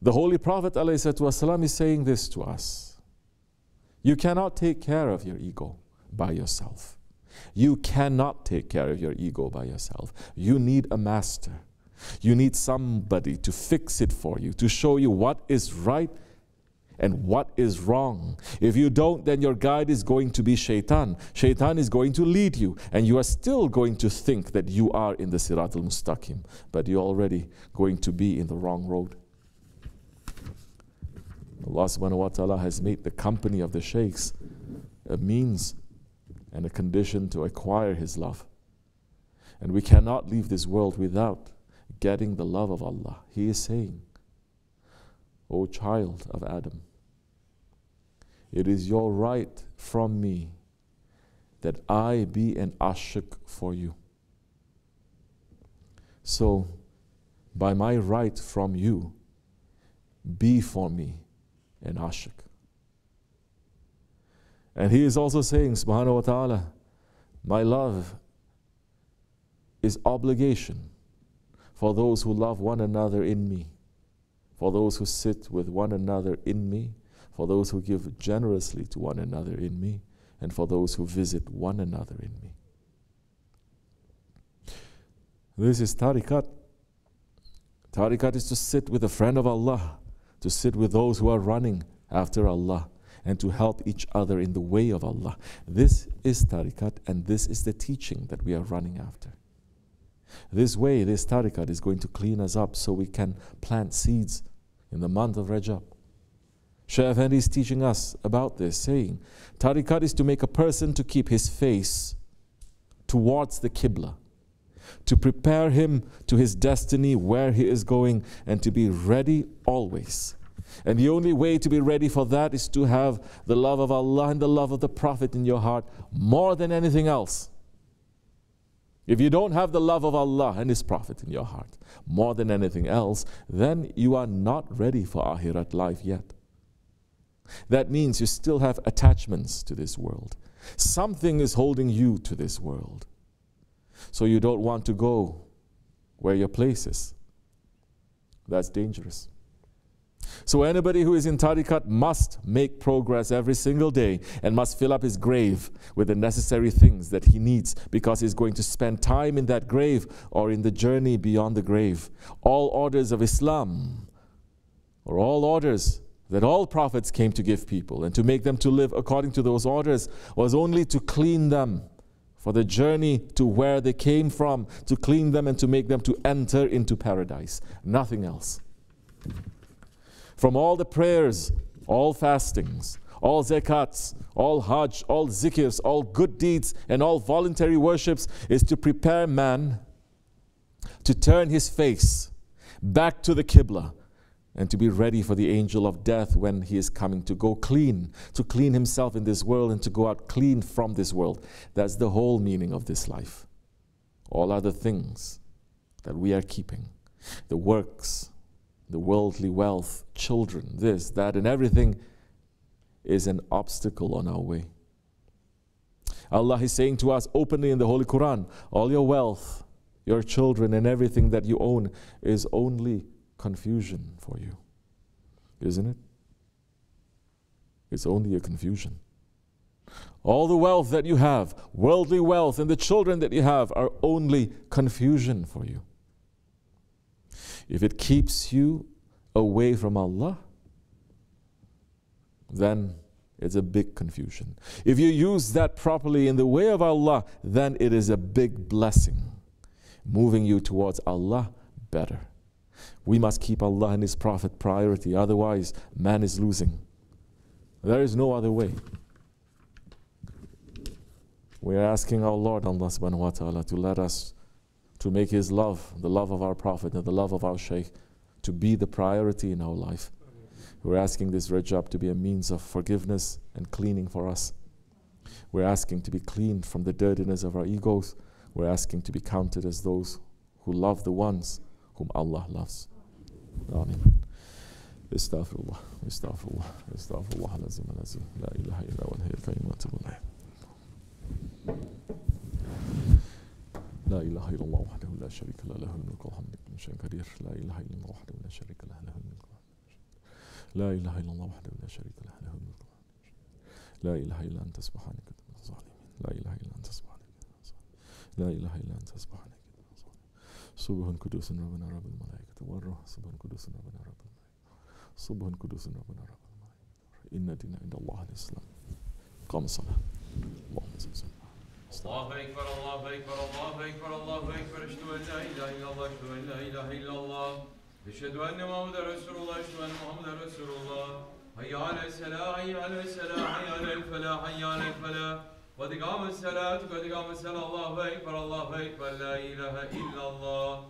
the Holy Prophet ﷺ is saying this to us. You cannot take care of your ego by yourself. You cannot take care of your ego by yourself. You need a master. You need somebody to fix it for you, to show you what is right and what is wrong. If you don't, then your guide is going to be shaitan. Shaitan is going to lead you, and you are still going to think that you are in the Sirat al-Mustaqim, but you're already going to be in the wrong road. Allah subhanahu wa ta'ala has made the company of the sheikhs a means and a condition to acquire His love. And we cannot leave this world without getting the love of Allah. He is saying, O child of Adam, it is your right from me that I be an ashik for you. So, by my right from you, be for me an ashik. And He is also saying, subhanahu wa ta'ala, my love is obligation for those who love one another in me, for those who sit with one another in me, for those who give generously to one another in me, and for those who visit one another in me. This is tariqat. Tariqat is to sit with a friend of Allah, to sit with those who are running after Allah, and to help each other in the way of Allah. This is tariqat, and this is the teaching that we are running after. This way, this tariqat is going to clean us up so we can plant seeds in the month of Rajab. Shaykh Effendi is teaching us about this, saying, tariqat is to make a person to keep his face towards the Qibla, to prepare him to his destiny, where he is going, and to be ready always. And the only way to be ready for that is to have the love of Allah and the love of the Prophet in your heart more than anything else. If you don't have the love of Allah and His Prophet in your heart more than anything else, then you are not ready for Akhirat life yet. That means you still have attachments to this world. Something is holding you to this world. So you don't want to go where your place is. That's dangerous. So anybody who is in tariqat must make progress every single day and must fill up his grave with the necessary things that he needs, because he's going to spend time in that grave or in the journey beyond the grave. All orders of Islam, or all orders that all prophets came to give people and to make them to live according to those orders, was only to clean them for the journey to where they came from, to clean them and to make them to enter into paradise. Nothing else. From all the prayers, all fastings, all zakats, all hajj, all zikrs, all good deeds, and all voluntary worships is to prepare man to turn his face back to the Qibla and to be ready for the angel of death when he is coming to go clean, to clean himself in this world and to go out clean from this world. That's the whole meaning of this life. All other things that we are keeping, the works, the worldly wealth, children, this, that, and everything is an obstacle on our way. Allah is saying to us openly in the Holy Quran, all your wealth, your children, and everything that you own is only confusion for you. Isn't it? It's only a confusion. All the wealth that you have, worldly wealth, and the children that you have are only confusion for you. If it keeps you away from Allah, then it's a big confusion. If you use that properly in the way of Allah, then it is a big blessing, moving you towards Allah better. We must keep Allah and His Prophet priority, otherwise man is losing. There is no other way. We are asking our Lord Allah subhanahu wa ta'ala to let us, to make His love, the love of our Prophet and the love of our Shaykh, to be the priority in our life. We're asking this Rajab to be a means of forgiveness and cleaning for us. We're asking to be cleaned from the dirtiness of our egos. We're asking to be counted as those who love the ones whom Allah loves. Amen. Astaghfirullah, astaghfirullah, astaghfirullah, lazim, lazim, la ilaha illa wa al-hayyul qayyum wa atubu ilayh. لا إله إلا الله وحده لا شريك له له الملك والحمد لله شيء قدير لا إله إلا الله وحده لا شريك له له الملك لا إله إلا الله وحده لا شريك له له الملك لا إله إلا أنت سبحانك من الظالمين لا إله إلا أنت سبحانك لا إله إلا أنت سبحانك سبحان قدوس ربنا رب الملائكة والروح سبحان قدوس ربنا رب الملائكة سبحان قدوس ربنا رب الملائكة إن دين عند الله الإسلام قام الصلاة اللهم صل وسلم الله أكبر الله أكبر الله أكبر الله أكبر أشهد أن لا إله إلا الله أشهد أن لا إله إلا الله أشهد أن محمدا رسول الله أشهد أن محمدا رسول الله حي على الصلاة حي على الصلاة حي على الفلاح حي على الفلاح قد قام الصلاة قد قام الصلاة الله أكبر لا إله إلا الله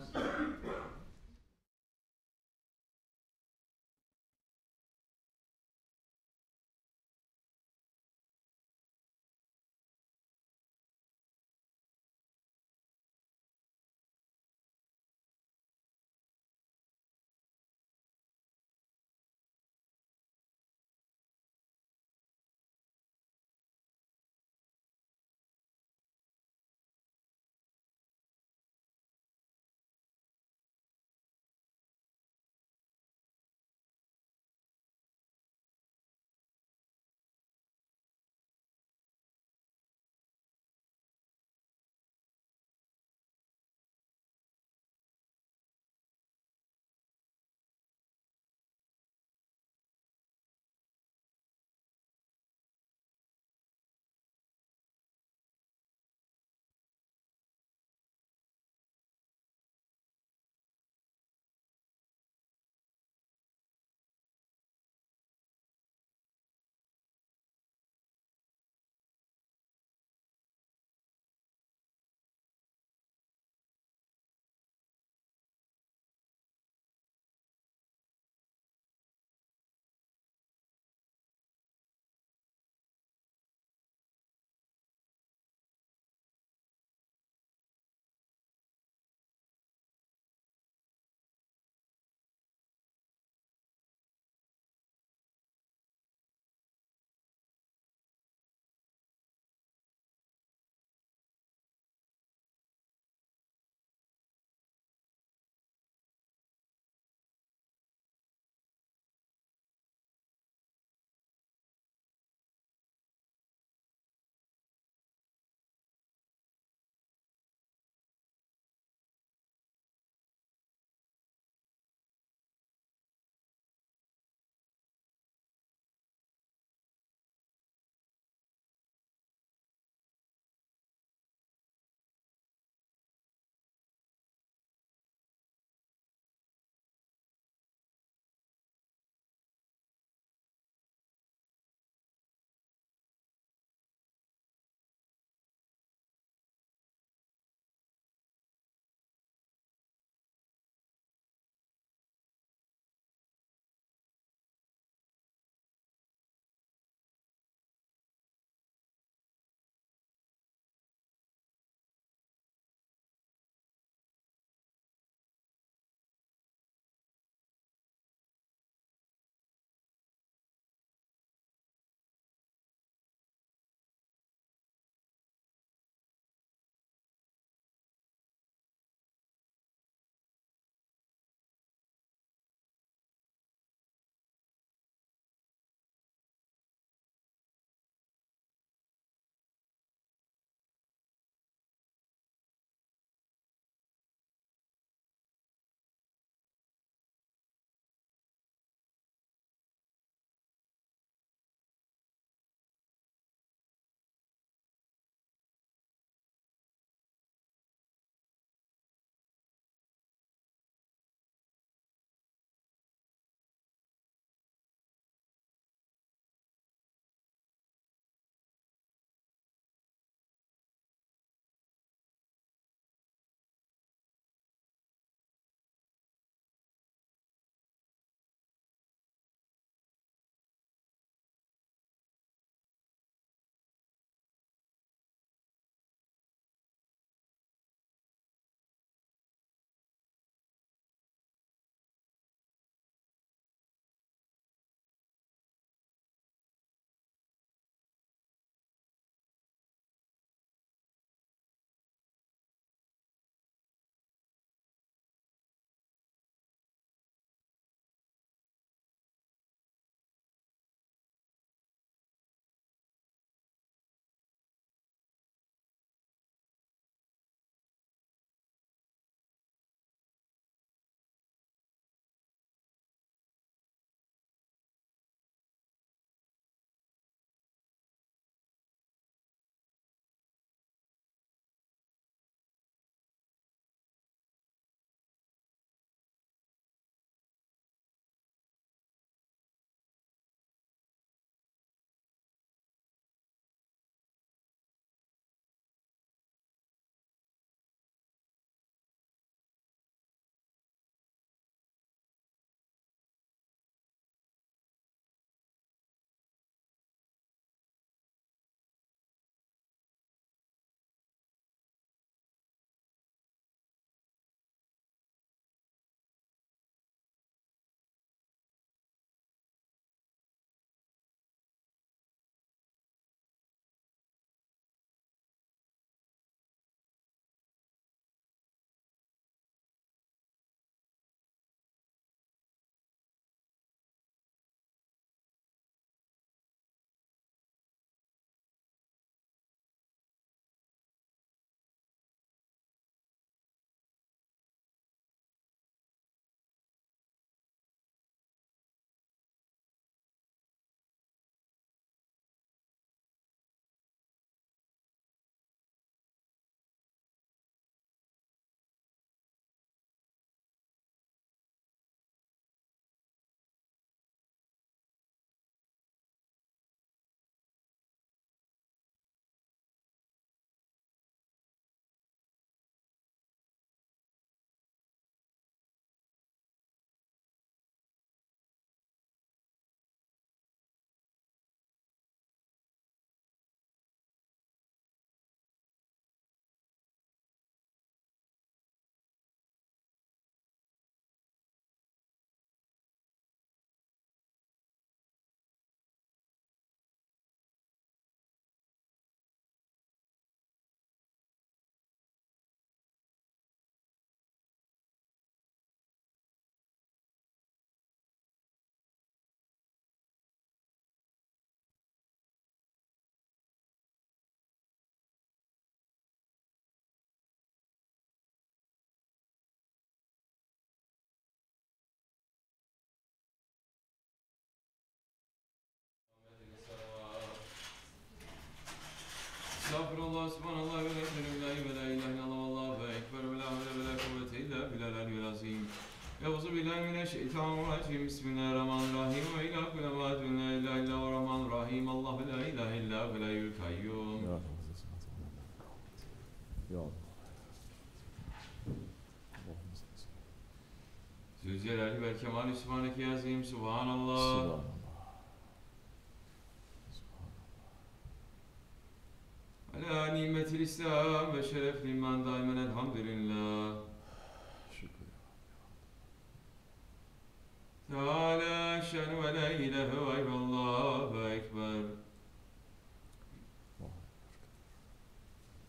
Mineşşeytanirracim. Bismillahirrahmanirrahim. Ve ilâ kulli mâ dûne illâ illâ rahmanirrahim. Allahu la ilahe illâ huvel hayyul kayyum. Ya Zülcelali vel kemâli sübhaneke yazim. Subhanallah. Ala nimetil İslam ve şerefli iman daimen elhamdülillah. şükür. Teala şen ve la ilahe gayrallahu ekber.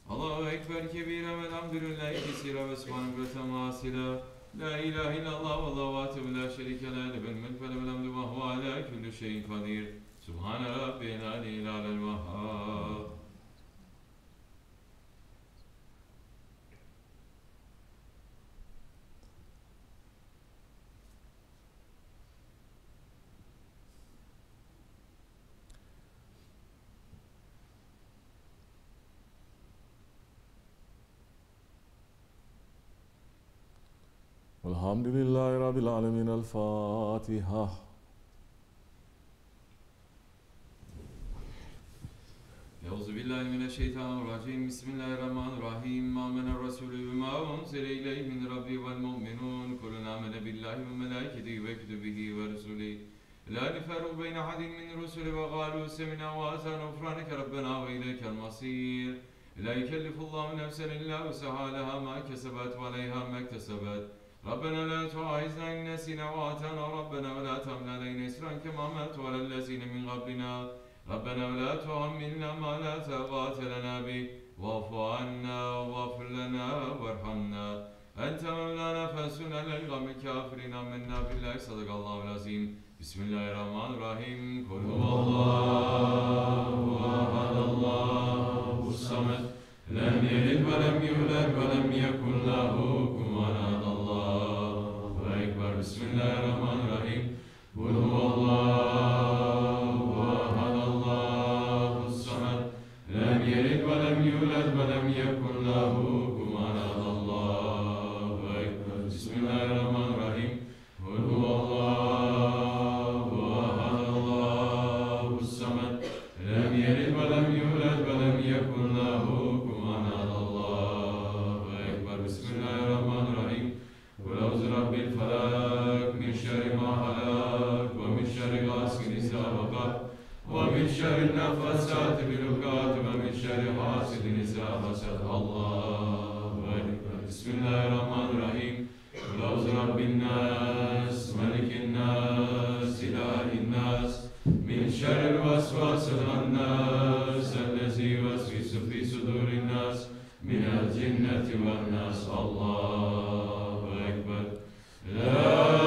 Allahu ekber kebira ve elhamdülillahi kesira ve subhanahu ve temasila. La ilahe illallah ve Allahu vahdehu la şerike le lehul mulk ve lehul hamdu ve huve ala kulli şeyin kadir. Subhane rabbiyel aliyyil vehhab. Elhamdülillahi Rabbil alemin. El Fatiha. Euzubillahimineşşeytanirracim. Bismillahirrahmanirrahim. Amener Resulü bima unzile ileyhi min Rabbi vel mu'minun. Kulun amene billahi ve melâiketihi ve kütübihi ve rusulihi. La niferru beyne hadin min rusuli ve gâlu semina ve azâna ufraneke Rabbena ve ileykel masîr. La yükellifullahu nefsen illa vus'aha leha ma kesebet ve aleyha mektesebet. ربنا لا تؤاخذنا إن نسينا وأخطأنا ربنا ولا تحمل علينا إصرا كما حملته على الذين من قبلنا ربنا ولا تحملنا ما لا طاقة لنا به واعف عنا واغفر لنا وارحمنا أنت مولانا فانصرنا على القوم الكافرين آمنا بالله صدق الله العظيم بسم الله الرحمن الرحيم قل هو الله أحد الله الصمد لم يلد ولم يولد ولم يكن له كفوا أحد Bismillahirrahmanirrahim. Kul huvallahu ahad Allahus samed. Lem yelid ve lem yulad ve lem yekun lahu kufuwan ahad. Allahu ekber. Bismillahirrahmanirrahim. Kul huvallahu ahad Allahus samed. Lem yelid ve lem yulad ve lem yekun lahu kufuwan ahad. Allahu ekber. Bismillahirrahmanirrahim. Kul auzu rabbil falaq. ومن شر النفاثات في العقد ومن شر حاسد إذا حسد الله أكبر بسم الله الرحمن الرحيم قل أعوذ برب الناس ملك الناس إله الناس من شر الوسواس الخناس الذي يوسوس في صدور الناس من الجنة والناس الله أكبر لا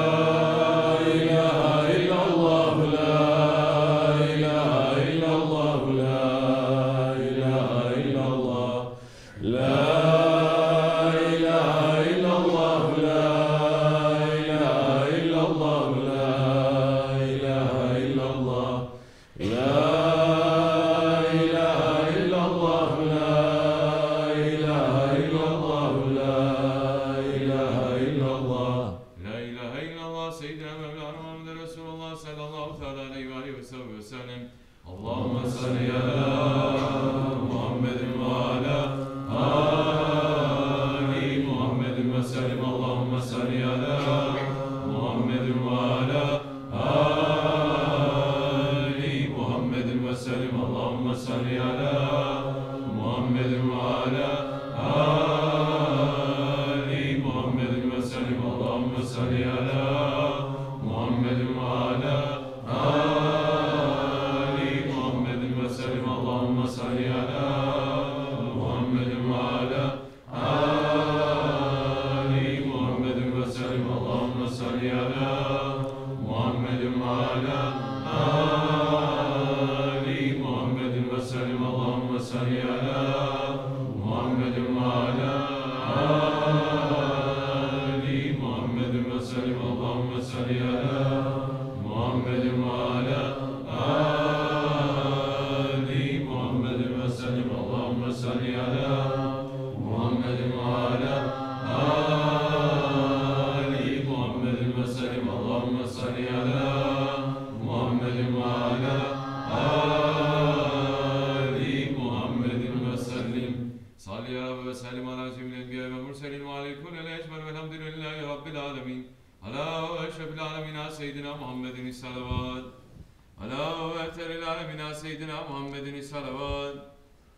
سيدنا محمد الصلوات على أكثر العالمين سيدنا محمد الصلوات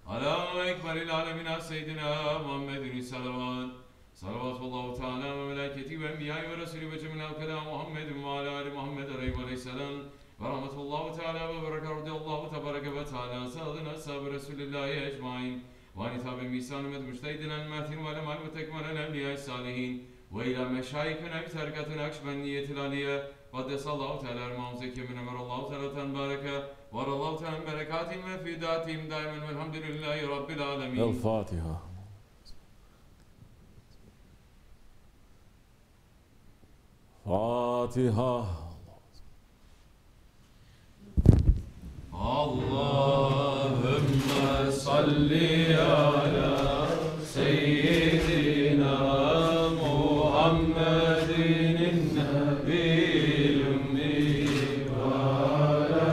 على أكبر العالمين سيدنا محمد الصلوات صلوات الله تعالى وملائكته وأنبيائه ورسله وجميع الكلام محمد وعلى آل محمد عليه السلام ورحمة الله تعالى وبركاته رضي الله تبارك وتعالى سيدنا أصحاب رسول الله أجمعين وعن تابع ميسان مجتهدنا الماثل والأمال وتكمل الأنبياء الصالحين وإلى مشايخنا بتركة الأكشبندية العليا قدس الله تعالى أرماهم زكي من أمر الله تعالى تنبارك ورى الله تعالى بركاتهم وفي ذاتهم دائما والحمد لله رب العالمين. الفاتحة. فاتحة. اللهم صل على سيدنا محمد النبي الأمي وعلى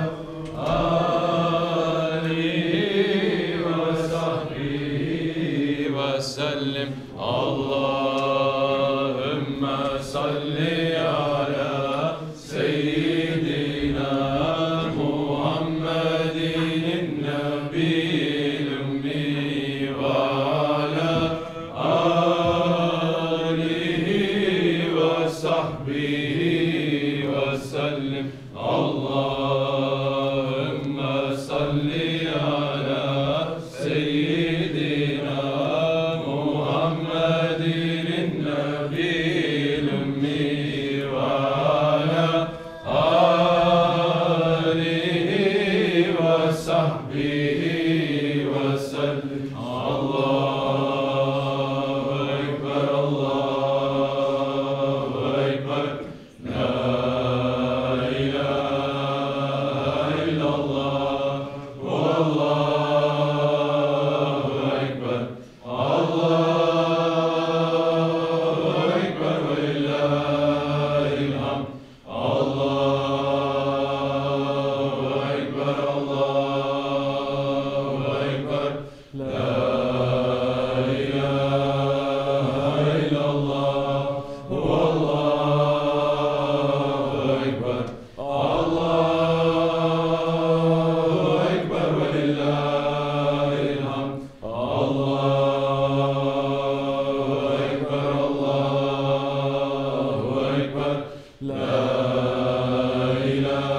آله وصحبه وسلم. اللهم صل على سيدنا محمد النبي الأمي وعلى آله وصحبه وسلم. اللهم صل على سيدنا محمد النبي الأمي وعلى آله وصحبه وسلم. الله أكبر الله أكبر لا إله إلا الله والله أكبر الله أكبر ولله الحمد. الله أكبر الله أكبر لا إله إلا الله والله أكبر الله أكبر ولله الحمد. الله أكبر الله أكبر لا إله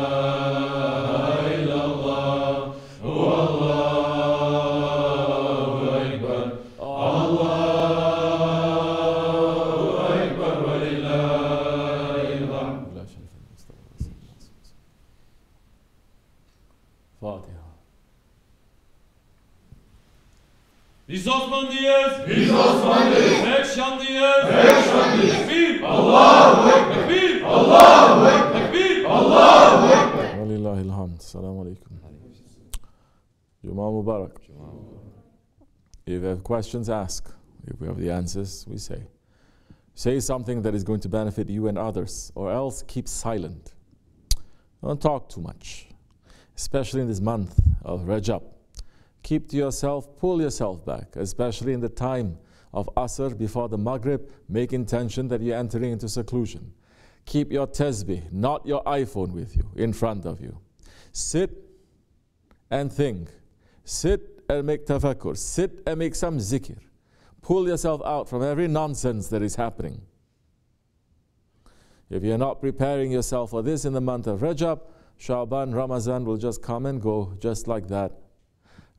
إلا الله والله أكبر الله أكبر ولله الحمد. فاتحة. Biz Osmanlıyız. Biz Osmanlıyız. Pek şanlıyız. Pek şanlıyız. Tekbir. Allahu Ekber. Tekbir. Allahu Ekber. Tekbir. Allahu Ekber. Walillahilhamd. Assalamu alaikum. Juma Mubarak. If you have questions, ask. If we have the answers, we say. Say something that is going to benefit you and others, or else keep silent. Don't talk too much, especially in this month of Rajab. Keep to yourself, pull yourself back, especially in the time of Asr before the Maghrib. Make intention that you're entering into seclusion. Keep your tasbih, not your iPhone, with you, in front of you. Sit and think. Sit and make tafakkur. Sit and make some zikr. Pull yourself out from every nonsense that is happening. If you're not preparing yourself for this in the month of Rajab, Sha'ban, Ramazan will just come and go just like that,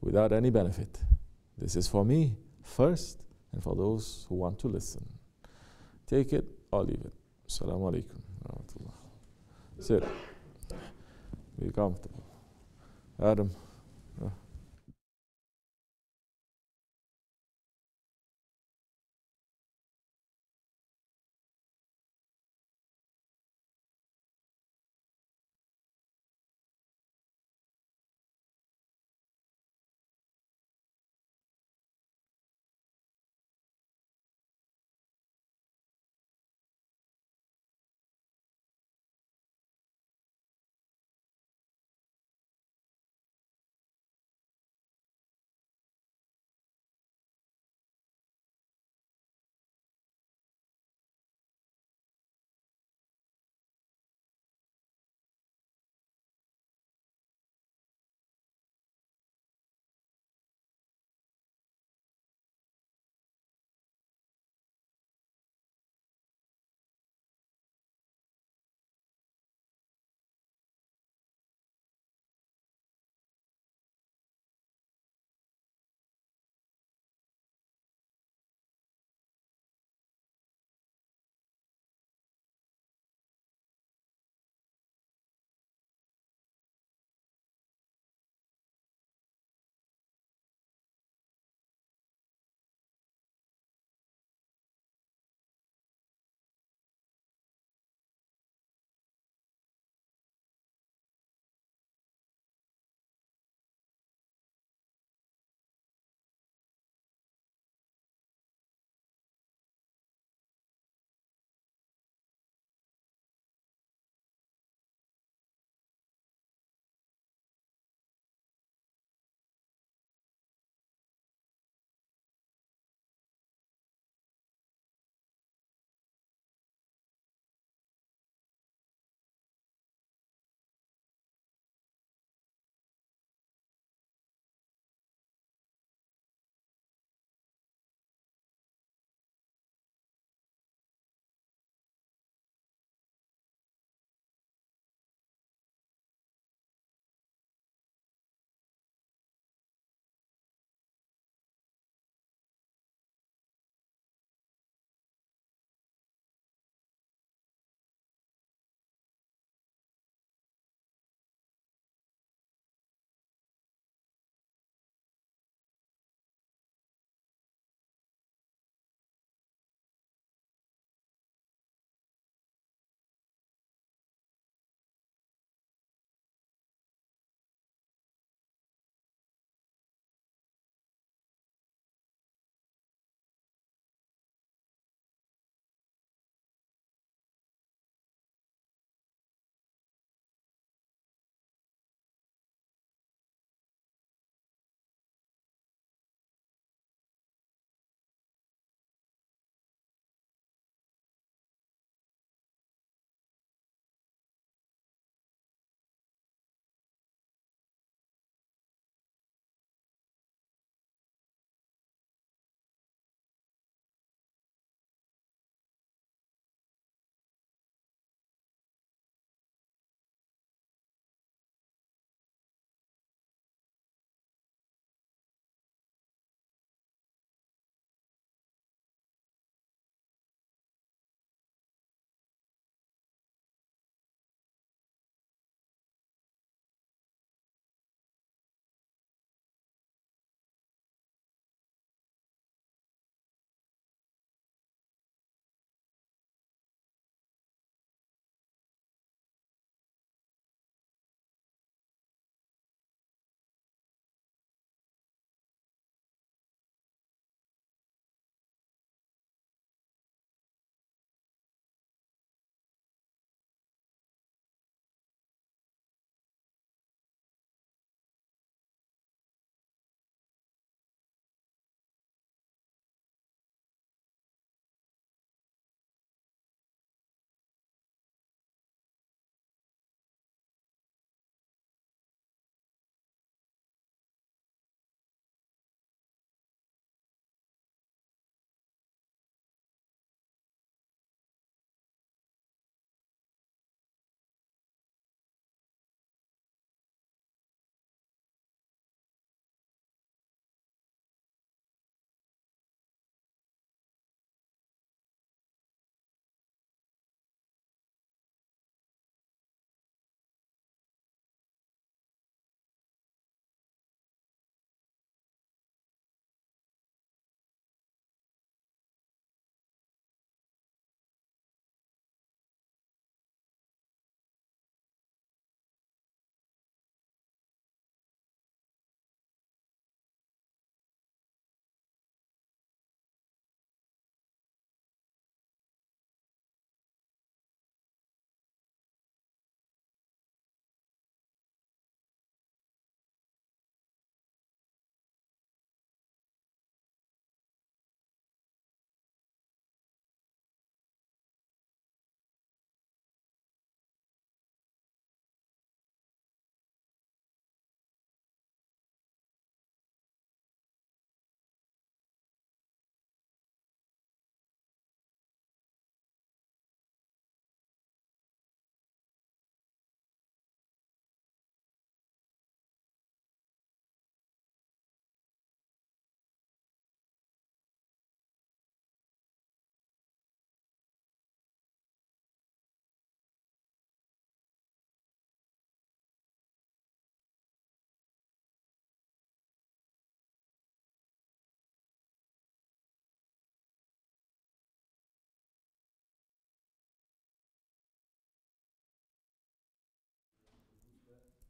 without any benefit. This is for me first, and for those who want to listen. Take it or leave it. Assalamu alaikum. Sit. Be comfortable. Adam.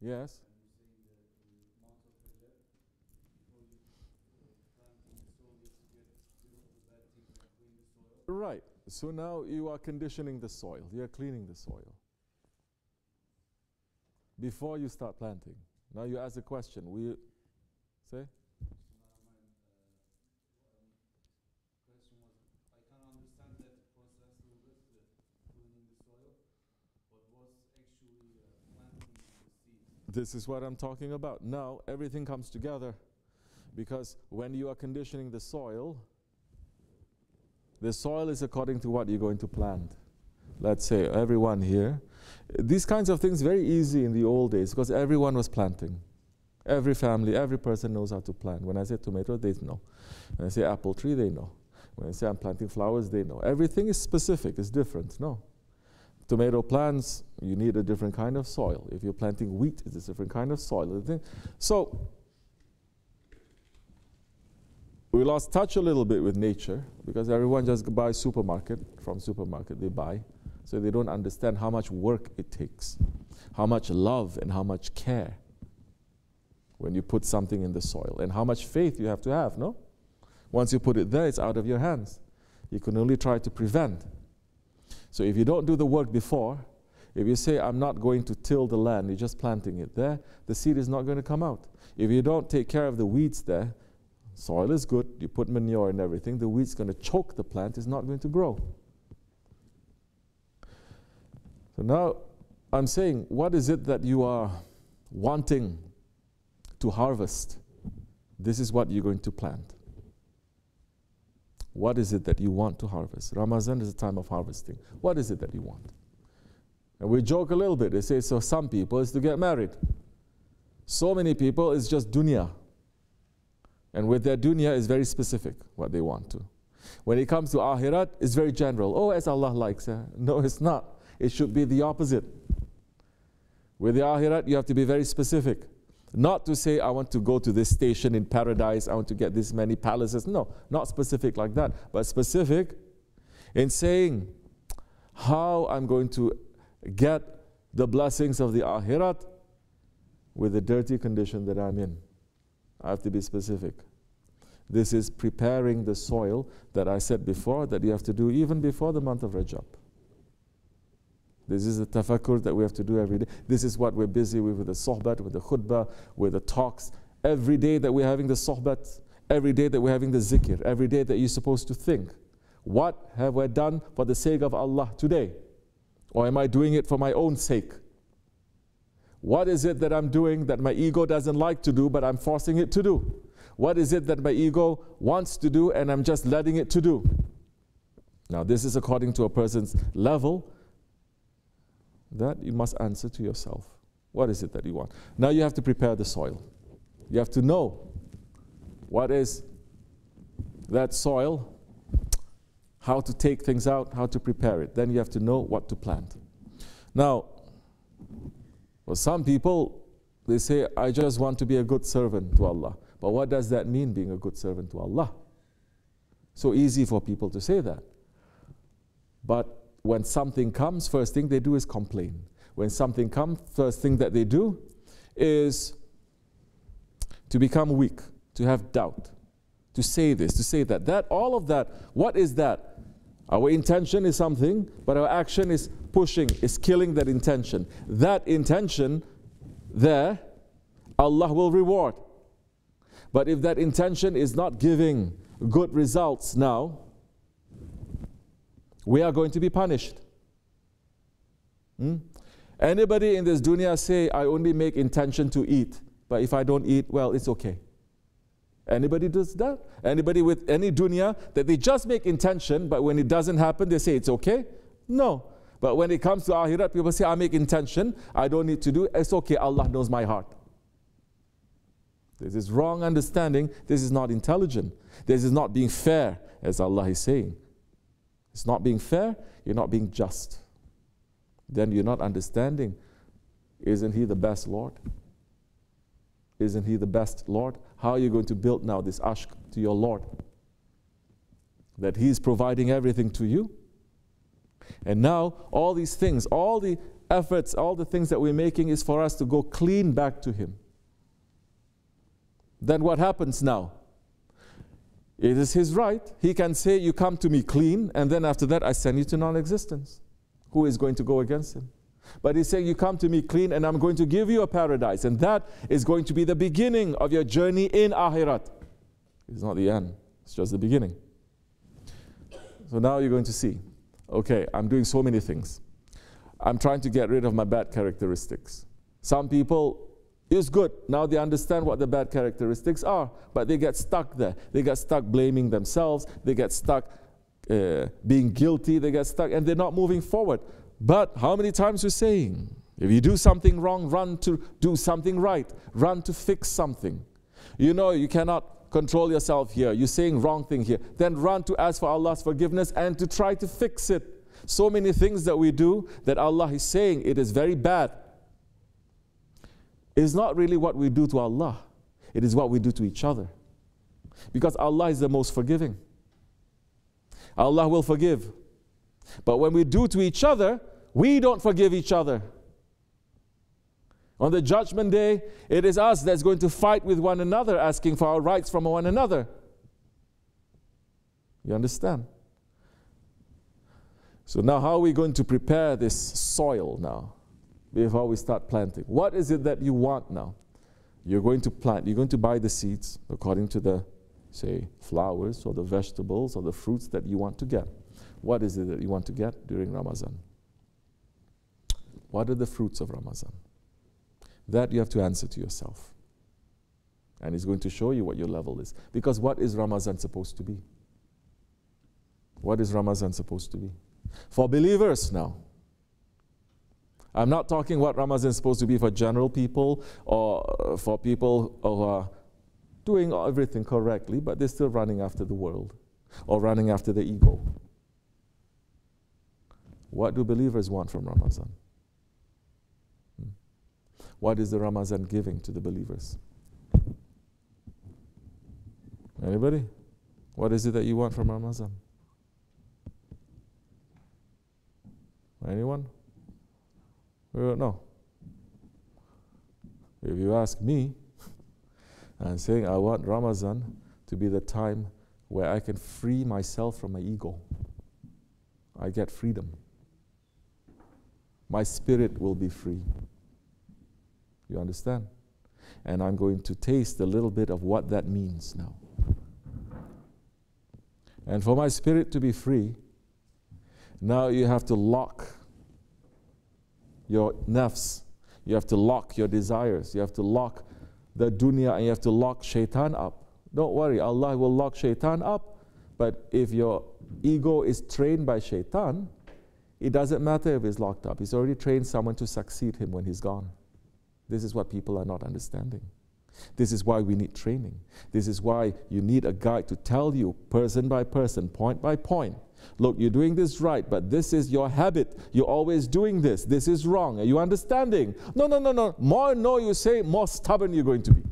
Yes. Right. So now you are conditioning the soil. You are cleaning the soil. Before you start planting. Now you ask a question. Will you say? Question was, I can understand that process through this, cleaning the soil, but was actually planting the seeds. This is what I'm talking about. Now everything comes together, because when you are conditioning the soil is according to what you're going to plant. Let's say everyone here, these kinds of things very easy in the old days because everyone was planting. Every family, every person knows how to plant. When I say tomato, they know. When I say apple tree, they know. When I say I'm planting flowers, they know. Everything is specific, it's different. No. Tomato plants, you need a different kind of soil. If you're planting wheat, it's a different kind of soil. So, we lost touch a little bit with nature because everyone just buys from supermarket they buy. So they don't understand how much work it takes, how much love and how much care when you put something in the soil, and how much faith you have to have, no? Once you put it there, it's out of your hands. You can only try to prevent. So if you don't do the work before, if you say, I'm not going to till the land, you're just planting it there, the seed is not going to come out. If you don't take care of the weeds there, soil is good, you put manure and everything, the weed's going to choke the plant, it's not going to grow. So now I'm saying, what is it that you are wanting to harvest? This is what you're going to plant. What is it that you want to harvest? Ramadan is a time of harvesting. What is it that you want? And we joke a little bit. They say, so some people is to get married. So many people is just dunya. And with their dunya is very specific what they want to. When it comes to akhirat, it's very general. Oh, as Allah likes. No, it's not. It should be the opposite. With the akhirat, you have to be very specific. Not to say, I want to go to this station in paradise, I want to get this many palaces. No, not specific like that. But specific in saying how I'm going to get the blessings of the akhirat with the dirty condition that I'm in. I have to be specific. This is preparing the soil that I said before that you have to do even before the month of Rajab. This is the tafakkur that we have to do every day. This is what we're busy with the sohbat, with the khutbah, with the talks. Every day that we're having the sohbat, every day that we're having the zikr, every day that you're supposed to think, what have I done for the sake of Allah today? Or am I doing it for my own sake? What is it that I'm doing that my ego doesn't like to do, but I'm forcing it to do? What is it that my ego wants to do and I'm just letting it to do? Now this is according to a person's level that you must answer to yourself. What is it that you want? Now you have to prepare the soil. You have to know what is that soil, how to take things out, how to prepare it. Then you have to know what to plant. Now, for some people, they say, I just want to be a good servant to Allah. But what does that mean, being a good servant to Allah? So easy for people to say that. But when something comes, first thing they do is complain. When something comes, first thing that they do is to become weak, to have doubt, to say this, to say that. That, all of that, what is that? Our intention is something, but our action is pushing, is killing that intention. That intention there, Allah will reward. But if that intention is not giving good results now, we are going to be punished. Anybody in this dunya say, I only make intention to eat, but if I don't eat, well, it's okay. Anybody does that? Anybody with any dunya that they just make intention, but when it doesn't happen, they say it's okay? No. But when it comes to akhirat, people say, I make intention, I don't need to do it, it's okay, Allah knows my heart. This is wrong understanding, this is not intelligent, this is not being fair, as Allah is saying. It's not being fair, you're not being just. Then you're not understanding, isn't He the best Lord? Isn't He the best Lord? How are you going to build now this ashq to your Lord? That He's providing everything to you? And now all these things, all the efforts, all the things that we're making is for us to go clean back to Him. Then what happens now? It is His right. He can say, you come to me clean, and then after that I send you to non-existence. Who is going to go against Him? But He's saying, you come to me clean, and I'm going to give you a paradise. And that is going to be the beginning of your journey in Akhirat. It's not the end. It's just the beginning. So now you're going to see, okay, I'm doing so many things. I'm trying to get rid of my bad characteristics. Some people, it's good. Now they understand what the bad characteristics are, but they get stuck there. They get stuck blaming themselves. They get stuck being guilty. They get stuck, and they're not moving forward. But how many times we're saying, if you do something wrong, run to do something right. Run to fix something. You know you cannot control yourself here. You're saying wrong thing here. Then run to ask for Allah's forgiveness and to try to fix it. So many things that we do that Allah is saying it is very bad. It is not really what we do to Allah. It is what we do to each other. Because Allah is the most forgiving. Allah will forgive. But when we do to each other, we don't forgive each other. On the judgment day, it is us that's going to fight with one another, asking for our rights from one another. You understand? So now how are we going to prepare this soil now before we start planting? What is it that you want now? You're going to plant. You're going to buy the seeds according to the, say, flowers or the vegetables or the fruits that you want to get. What is it that you want to get during Ramadan? What are the fruits of Ramadan? That you have to answer to yourself. And He's going to show you what your level is. Because what is Ramadan supposed to be? What is Ramadan supposed to be? For believers now. I'm not talking what Ramadan is supposed to be for general people or for people who are doing everything correctly, but they're still running after the world or running after the ego. What do believers want from Ramadan? What is the Ramadan giving to the believers? Anybody? What is it that you want from Ramadan? Anyone? We don't know. If you ask me, I'm saying I want Ramadan to be the time where I can free myself from my ego. I get freedom. My spirit will be free. You understand? And I'm going to taste a little bit of what that means now. And for my spirit to be free, now you have to lock your nafs. You have to lock your desires. You have to lock the dunya, and you have to lock shaitan up. Don't worry, Allah will lock shaitan up. But if your ego is trained by shaitan, it doesn't matter if he's locked up. He's already trained someone to succeed him when he's gone. This is what people are not understanding. This is why we need training. This is why you need a guide to tell you person by person, point by point. Look, you're doing this right, but this is your habit. You're always doing this. This is wrong. Are you understanding? No. More no you say, more stubborn you're going to be.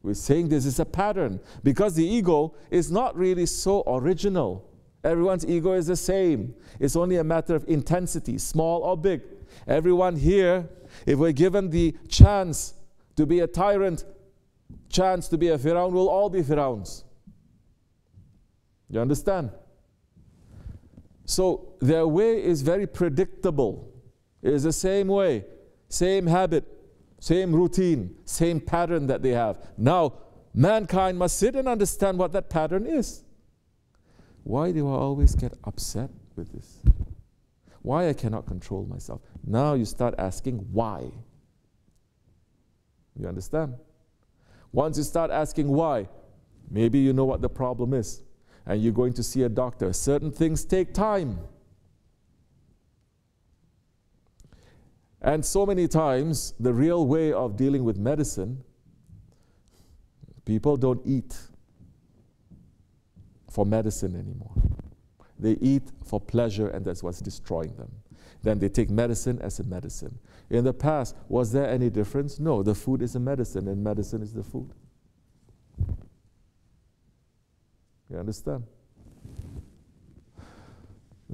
We're saying this is a pattern because the ego is not really so original. Everyone's ego is the same. It's only a matter of intensity, small or big. Everyone here, if we're given the chance to be a tyrant, chance to be a Firaun, we'll all be Firauns. You understand? So their way is very predictable. It is the same way, same habit, same routine, same pattern that they have. Now, mankind must sit and understand what that pattern is. Why do I always get upset with this? Why I cannot control myself? Now you start asking why. You understand? Once you start asking why, maybe you know what the problem is. And you're going to see a doctor. Certain things take time. And so many times, the real way of dealing with medicine, people don't eat for medicine anymore. They eat for pleasure, and that's what's destroying them. Then they take medicine as a medicine. In the past, was there any difference? No, the food is a medicine, and medicine is the food. You understand?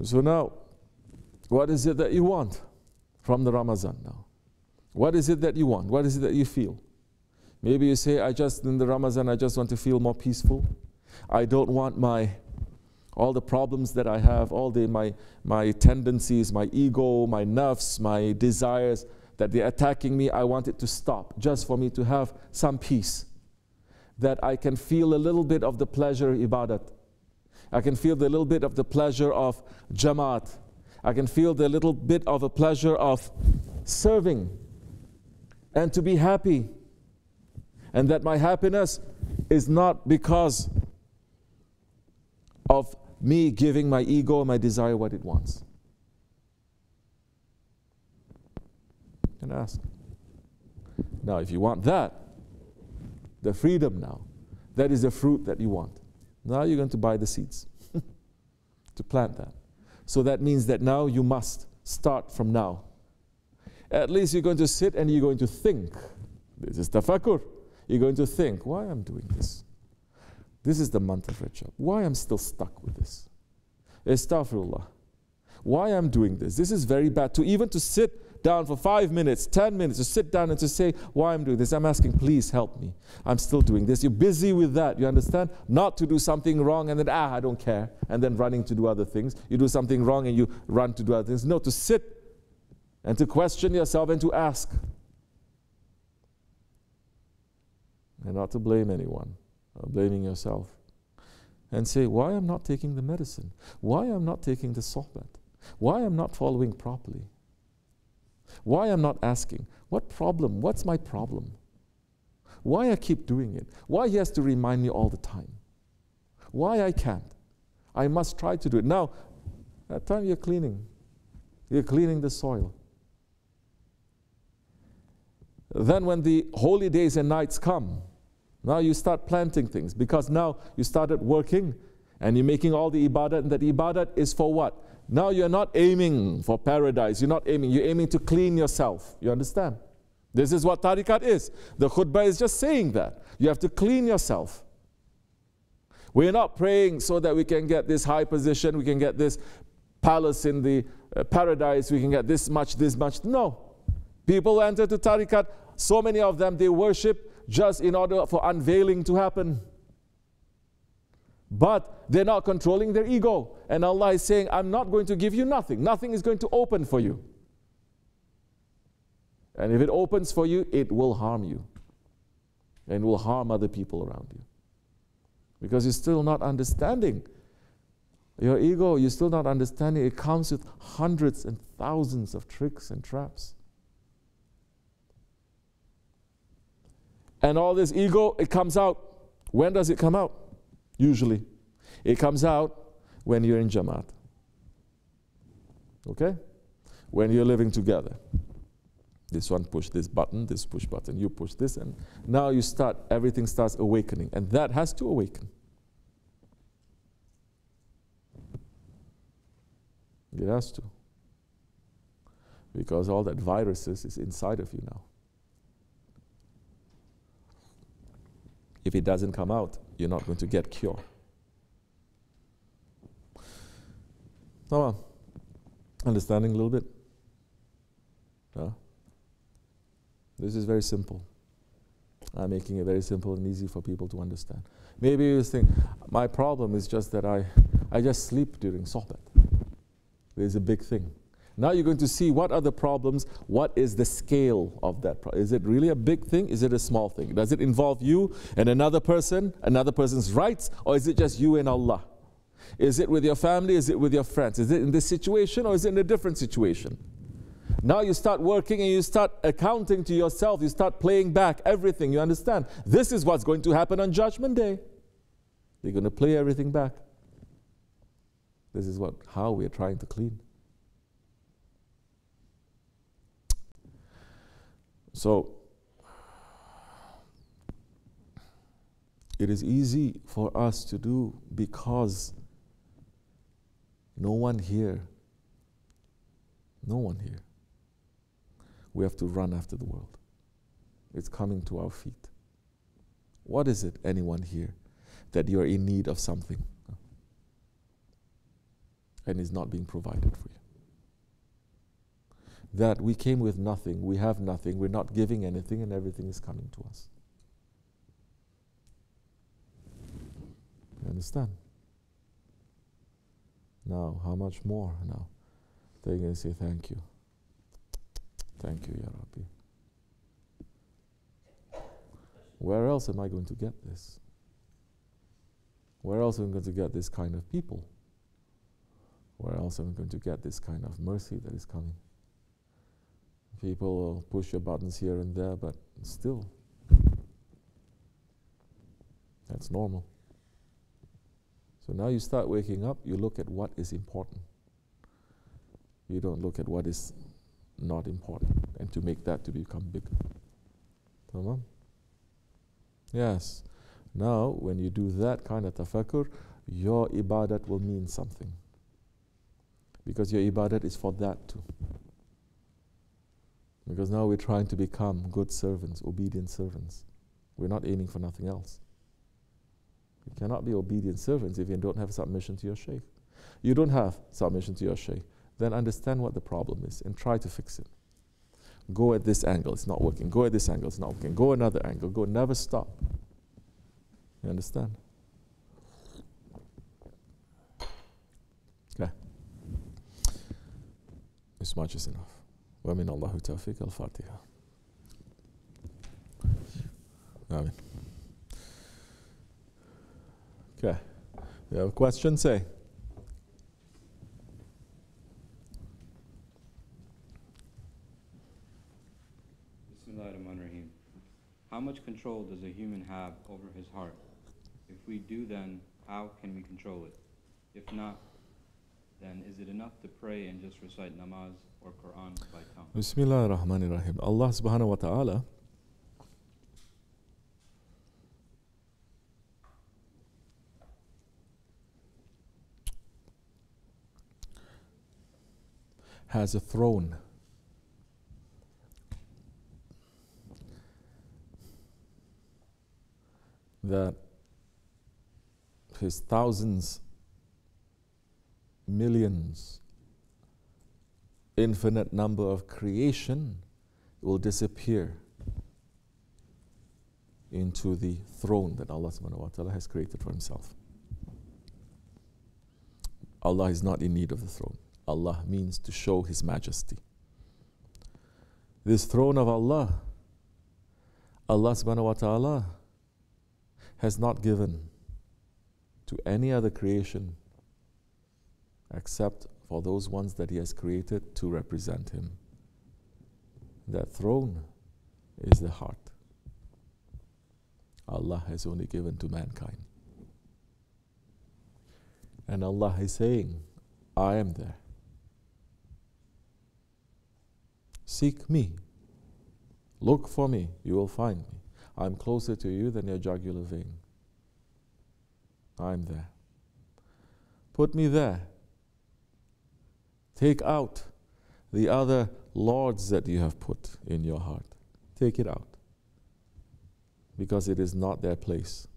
So now, what is it that you want? from the Ramadan now? What is it that you want? What is it that you feel? Maybe you say, in the Ramadan, I just want to feel more peaceful. I don't want all the problems that I have, my tendencies, my ego, my nafs, my desires, that they're attacking me. I want it to stop, just for me to have some peace. That I can feel a little bit of the pleasure ibadat. I can feel the little bit of the pleasure of jamaat. I can feel the little bit of a pleasure of serving and to be happy. And that my happiness is not because of me giving my ego, my desire what it wants. And ask. Now, if you want that, the freedom now, that is the fruit that you want. Now you're going to buy the seeds to plant that. So that means that now you must start from now. At least you're going to sit and you're going to think. This is tafakkur. You're going to think, why I'm doing this? This is the month of Rajab. Why I'm still stuck with this? Astaghfirullah. Why I'm doing this? This is very bad. Even to sit down for 5 minutes, 10 minutes, to sit down and to say, why I'm doing this? I'm asking, please help me. I'm still doing this. You're busy with that, you understand? Not to do something wrong and then, I don't care, and then running to do other things. You do something wrong and you run to do other things. No, to sit and to question yourself and to ask. And not to blame anyone, or blaming yourself. And say, why I'm not taking the medicine? Why I'm not taking the sohbat? Why I'm not following properly? Why I'm not asking? What problem? What's my problem? Why I keep doing it? Why he has to remind me all the time? Why I can't? I must try to do it. Now, that time you're cleaning. You're cleaning the soil. Then when the holy days and nights come, now you start planting things, because now you started working and you're making all the ibadat, and that ibadat is for what? Now you're not aiming for paradise, you're aiming to clean yourself. You understand? This is what tariqat is. The khutbah is just saying that. You have to clean yourself. We're not praying so that we can get this high position, we can get this palace in the paradise, we can get this much. No. People enter to tariqat, so many of them, they worship just in order for unveiling to happen. But they're not controlling their ego. And Allah is saying, I'm not going to give you nothing. Nothing is going to open for you. And if it opens for you, it will harm you. And will harm other people around you. Because you're still not understanding. Your ego, you're still not understanding. It comes with hundreds and thousands of tricks and traps. And all this ego, it comes out. When does it come out? Usually. It comes out when you're in Jamaat. Okay? When you're living together. This one push this button, this push button, you push this, and now everything starts awakening. And that has to awaken. It has to. Because all that viruses is inside of you now. If it doesn't come out, you're not going to get cure. Come understanding a little bit? Yeah? This is very simple. I'm making it very simple and easy for people to understand. Maybe you think, my problem is just that I just sleep during sohbat. There's a big thing. Now you're going to see what are the problems, what is the scale of that problem. Is it really a big thing? Is it a small thing? Does it involve you and another person's rights, or is it just you and Allah? Is it with your family? Is it with your friends? Is it in this situation, or is it in a different situation? Now you start working and you start accounting to yourself. You start playing back everything. You understand? This is what's going to happen on Judgment Day. You're going to play everything back. This is how we're trying to clean. So, it is easy for us to do because no one here, we have to run after the world. It's coming to our feet. What is it, anyone here, that you're in need of something and is not being provided for you? that we came with nothing, we have nothing, we're not giving anything, and everything is coming to us. You understand? Now, how much more now? They're going to say, thank you. Thank you, Ya Rabbi. Where else am I going to get this? Where else am I going to get this kind of people? Where else am I going to get this kind of mercy that is coming? People will push your buttons here and there, but still, that's normal. So now you start waking up, you look at what is important. You don't look at what is not important, and to make that to become bigger. Tamam? Yes. Now, when you do that kind of tafakkur, your ibadat will mean something. Because your ibadat is for that too. Because now we're trying to become good servants, obedient servants. We're not aiming for nothing else. You cannot be obedient servants if you don't have submission to your shaykh. You don't have submission to your shaykh, then understand what the problem is and try to fix it. Go at this angle, it's not working. Go at this angle, it's not working. Go another angle. Go, never stop. You understand? Okay. This much is enough. وَمِنَ اللَّهُ تَوْفِيقَ الْفَاتِحَةِ. Amen. Okay. You have a question? Say. Bismillahirrahmanirrahim. How much control does a human have over his heart? If we do, then how can we control it? If not, then is it enough to pray and just recite namaz or Quran by tongue? Bismillahirrahmanirrahim. Allah subhanahu wa ta'ala has a throne that his thousands, millions, infinite number of creation will disappear into the throne that Allah subhanahu wa ta'ala has created for himself. Allah is not in need of the throne. Allah means to show His majesty. This throne of Allah, Allah subhanahu wa ta'ala has not given to any other creation except for those ones that He has created to represent Him. That throne is the heart. Allah has only given to mankind. And Allah is saying, I am there. Seek me. Look for me. You will find me. I'm closer to you than your jugular vein. I'm there. Put me there. Take out the other lords that you have put in your heart. Take it out. Because it is not their place.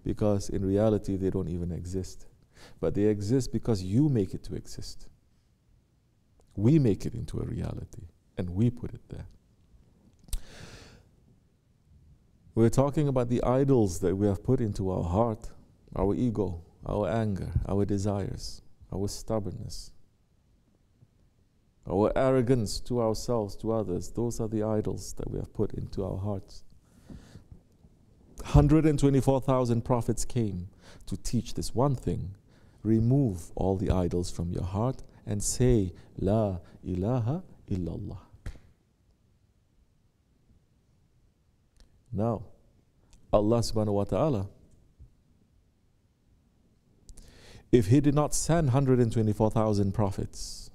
Because in reality they don't even exist. But they exist because you make it to exist. We make it into a reality. And we put it there. We're talking about the idols that we have put into our heart, our ego, our anger, our desires, our stubbornness, our arrogance to ourselves, to others. Those are the idols that we have put into our hearts. 124,000 prophets came to teach this one thing. Remove all the idols from your heart and say, La ilaha illallah. Now, Allah subhanahu wa ta'ala, if He did not send 124,000 prophets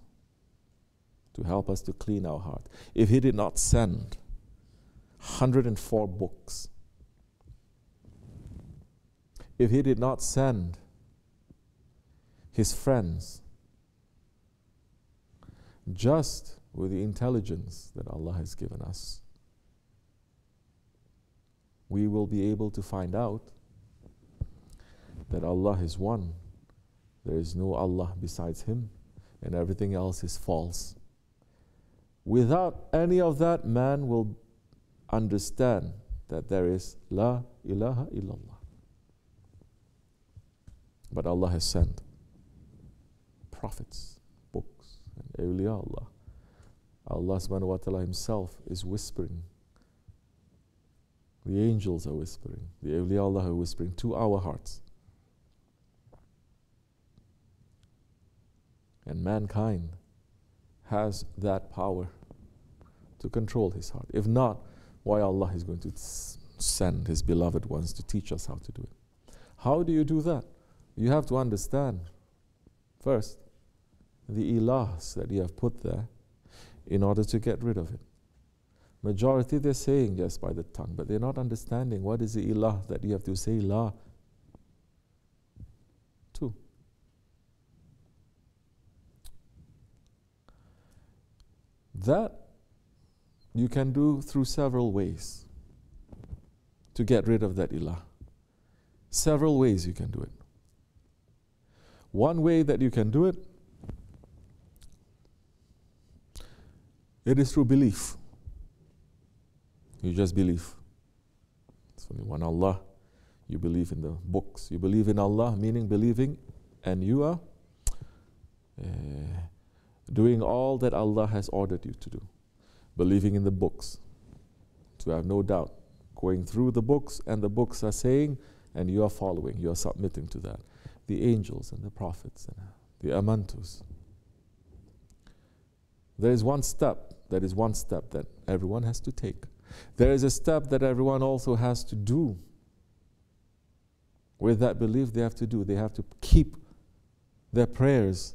to help us to clean our heart, if He did not send 104 books, if He did not send His friends, just with the intelligence that Allah has given us, we will be able to find out that Allah is one. There is no Allah besides Him, and everything else is false. Without any of that, man will understand that there is La ilaha illallah. But Allah has sent prophets, books, and awliya Allah. Allah subhanahu wa ta'ala himself is whispering. The angels are whispering. The awliya Allah are whispering to our hearts. And mankind has that power to control his heart. If not, why Allah is going to send His beloved ones to teach us how to do it? How do you do that? You have to understand, first, the ilahs that you have put there in order to get rid of it. Majority, they're saying yes by the tongue, but they're not understanding what is the ilah that you have to say la to. That you can do through several ways to get rid of that ilah. Several ways you can do it. One way that you can do it, it is through belief. You just believe. It's only one Allah. You believe in the books. You believe in Allah, meaning believing, and you are doing all that Allah has ordered you to do. Believing in the books, to have no doubt. Going through the books, and the books are saying, and you are following, you are submitting to that. The angels and the prophets and the amantus. There is one step that everyone has to take. There is a step that everyone also has to do. With that belief, they have to do. They have to keep their prayers.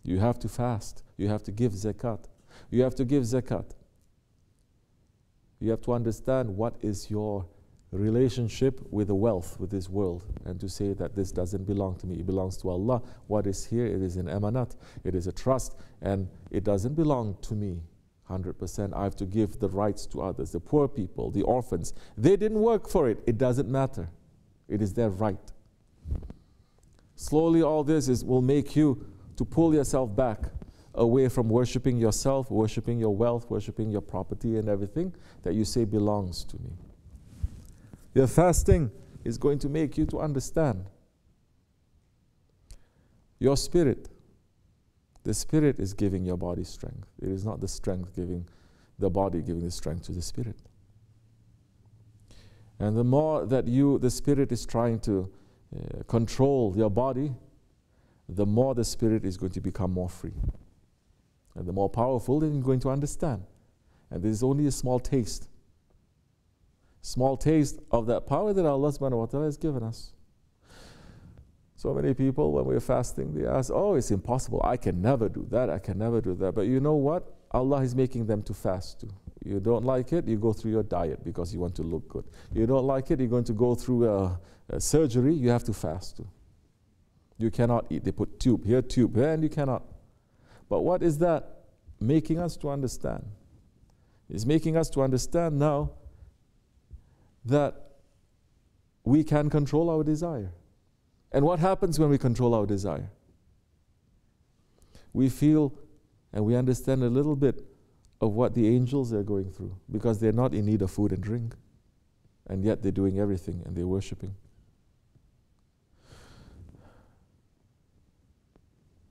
You have to fast. You have to give zakat. You have to give zakat. You have to understand what is your relationship with the wealth, with this world, and to say that this doesn't belong to me, it belongs to Allah. What is here, it is an amanat, it is a trust, and it doesn't belong to me 100%. I have to give the rights to others, the poor people, the orphans. They didn't work for it, it doesn't matter. It is their right. Slowly all this will make you to pull yourself back away from worshipping yourself, worshipping your wealth, worshipping your property and everything that you say belongs to me. Your fasting is going to make you to understand your spirit. The spirit is giving your body strength. It is not the strength giving the body, giving the strength to the spirit. And the more that the spirit is trying to control your body, the more the spirit is going to become more free. And the more powerful, then you're going to understand. And this is only a small taste. Small taste of that power that Allah subhanahu wa ta'ala has given us. So many people, when we're fasting, they ask, oh, it's impossible. I can never do that. I can never do that. But you know what? Allah is making them to fast too. You don't like it, you go through your diet because you want to look good. You don't like it, you're going to go through a surgery, you have to fast too. You cannot eat. They put tube here, and you cannot. But what is that making us to understand? It's making us to understand now that we can control our desire. And what happens when we control our desire? We feel and we understand a little bit of what the angels are going through, because they're not in need of food and drink, and yet they're doing everything and they're worshiping.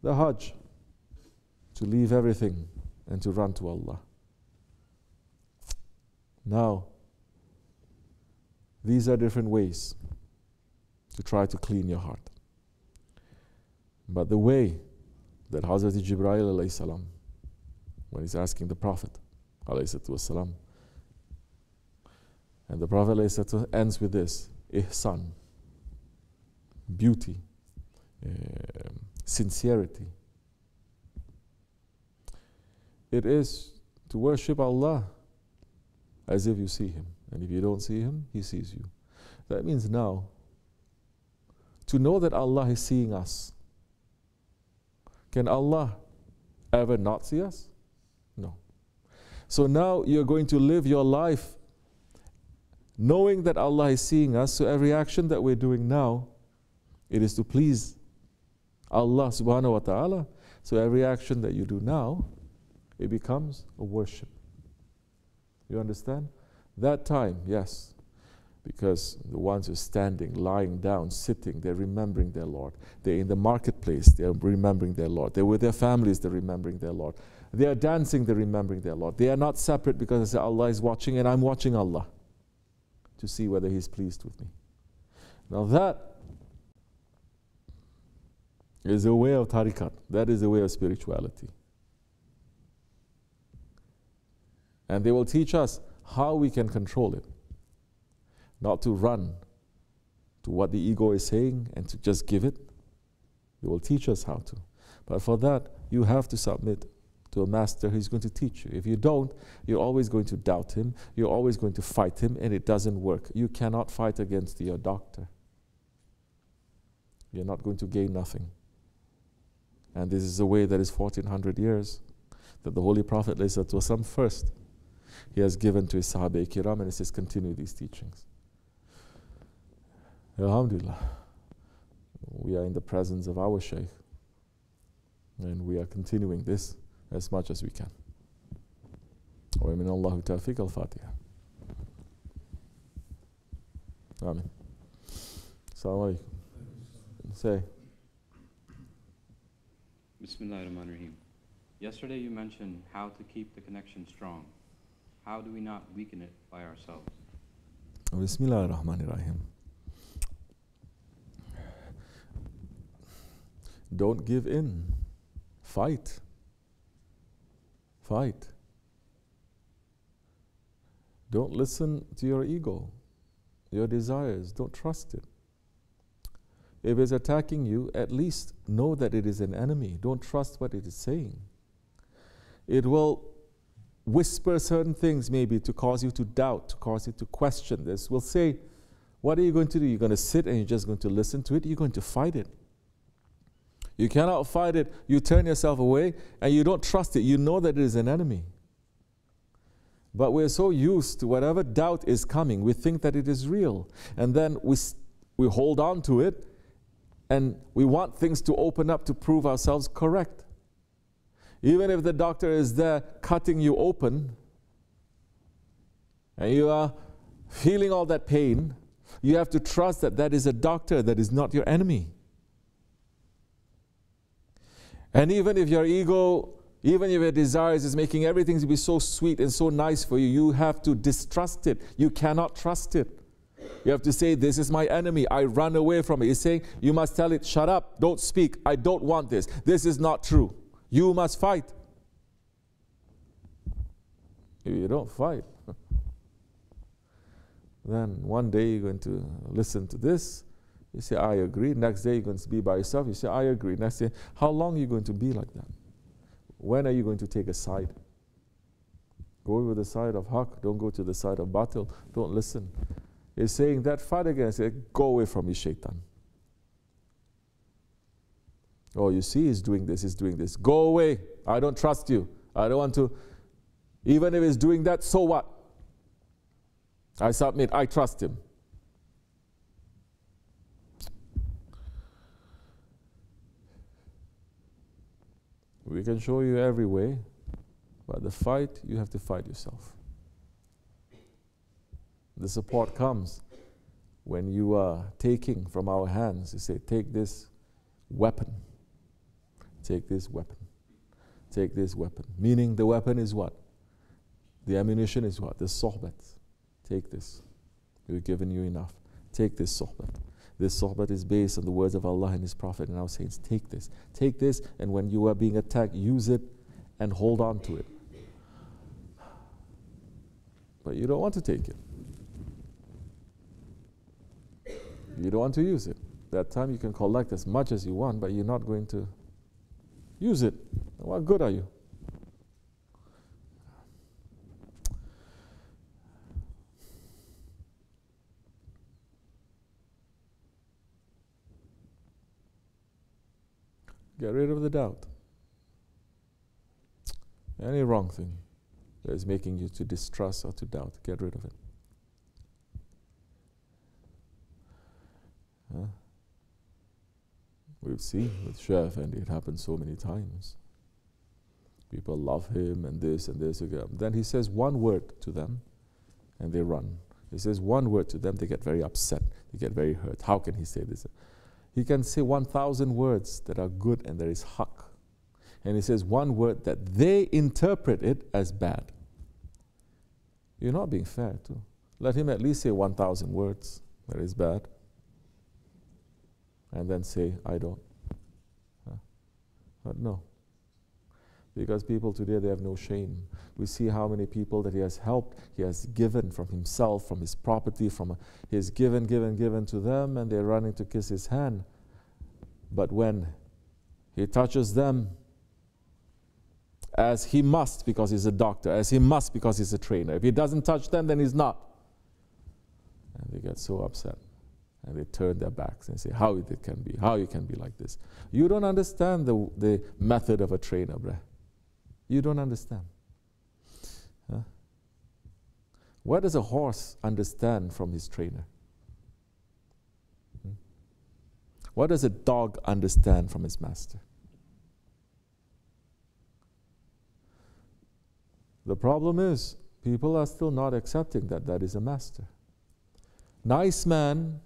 The Hajj, to leave everything and to run to Allah. Now, these are different ways to try to clean your heart. But the way that Hazrat Jibreel alayhi salam, when he's asking the Prophet alayhi salam, and the Prophet alayhi salam ends with this: ihsan, beauty, sincerity. It is to worship Allah as if you see Him. And if you don't see Him, He sees you. That means now, to know that Allah is seeing us. Can Allah ever not see us? No. So now you're going to live your life knowing that Allah is seeing us. So every action that we're doing now, it is to please Allah subhanahu wa ta'ala. So every action that you do now, it becomes a worship. You understand? That time, yes, because the ones who are standing, lying down, sitting, they're remembering their Lord. They're in the marketplace, they're remembering their Lord. They're with their families, they're remembering their Lord. They are dancing, they're remembering their Lord. They are not separate because they say Allah is watching and I'm watching Allah to see whether He's pleased with me. Now that is a way of tariqat. That is a way of spirituality. And they will teach us how we can control it. Not to run to what the ego is saying and to just give it. They will teach us how to. But for that, you have to submit to a master who's going to teach you. If you don't, you're always going to doubt him. You're always going to fight him, and it doesn't work. You cannot fight against your doctor. You're not going to gain nothing. And this is a way that is 1400 years that the Holy Prophet ﷺ first he has given to his Sahaba Kiram, and he says, continue these teachings. Alhamdulillah. We are in the presence of our Shaykh, and we are continuing this as much as we can. Wa min Allahu tawfiq al-Fatiha. Amen. Assalamu alaikum. Say. Bismillahirrahmanirrahim. Yesterday you mentioned how to keep the connection strong. How do we not weaken it by ourselves? Bismillahirrahmanirrahim. Don't give in. Fight. Fight. Don't listen to your ego, your desires. Don't trust it. If it's attacking you, at least know that it is an enemy. Don't trust what it is saying. It will whisper certain things maybe to cause you to doubt, to cause you to question this. Will say, what are you going to do? You're going to sit and you're just going to listen to it? You're going to fight it. You cannot fight it. You turn yourself away and you don't trust it. You know that it is an enemy. But we're so used to whatever doubt is coming, we think that it is real. And then we hold on to it and we want things to open up to prove ourselves correct. Even if the doctor is there cutting you open and you are feeling all that pain, you have to trust that that is a doctor, that is not your enemy. And even if your ego, even if your desires is making everything to be so sweet and so nice for you, you have to distrust it. You cannot trust it. You have to say, this is my enemy. I run away from it. He's saying, you must tell it, shut up, don't speak. I don't want this. This is not true. You must fight. If you don't fight, then one day you're going to listen to this. You say, I agree. Next day you're going to be by yourself. You say, I agree. Next day, how long are you going to be like that? When are you going to take a side? Go with the side of haq. Don't go to the side of batil. Don't listen. He's saying that fight against it. Go away from me, shaitan. Oh, you see, he's doing this, he's doing this. Go away. I don't trust you. I don't want to. Even if he's doing that, so what? I submit, I trust him. We can show you every way, but the fight, you have to fight yourself. The support comes when you are taking from our hands. You say, take this weapon. Take this weapon. Take this weapon. Meaning the weapon is what? The ammunition is what? The sohbat. Take this. We've given you enough. Take this sohbat. This sohbat is based on the words of Allah and His Prophet and our saints. Take this. Take this, and when you are being attacked, use it and hold on to it. But you don't want to take it. You don't want to use it. That time you can collect as much as you want, but you're not going to use it. What good are you? Get rid of the doubt. Any wrong thing that is making you to distrust or to doubt, get rid of it. We've seen with Chef, and it happened so many times. People love him and this again. Then he says one word to them and they run. He says one word to them, they get very upset, they get very hurt. How can he say this? He can say 1,000 words that are good and there is haqq. And he says one word that they interpret it as bad. You're not being fair too. Let him at least say 1,000 words that is bad. And then say, I don't. But no. Because people today, they have no shame. We see how many people that he has helped, he has given from himself, from his property, he has given to them, and they're running to kiss his hand. But when he touches them, as he must because he's a doctor, as he must because he's a trainer. If he doesn't touch them, then he's not. And they get so upset. And they turn their backs and say, how it can be, how you can be like this. You don't understand the method of a trainer, bruh. You don't understand. Huh? What does a horse understand from his trainer? What does a dog understand from his master? The problem is, people are still not accepting that that is a master. Nice man,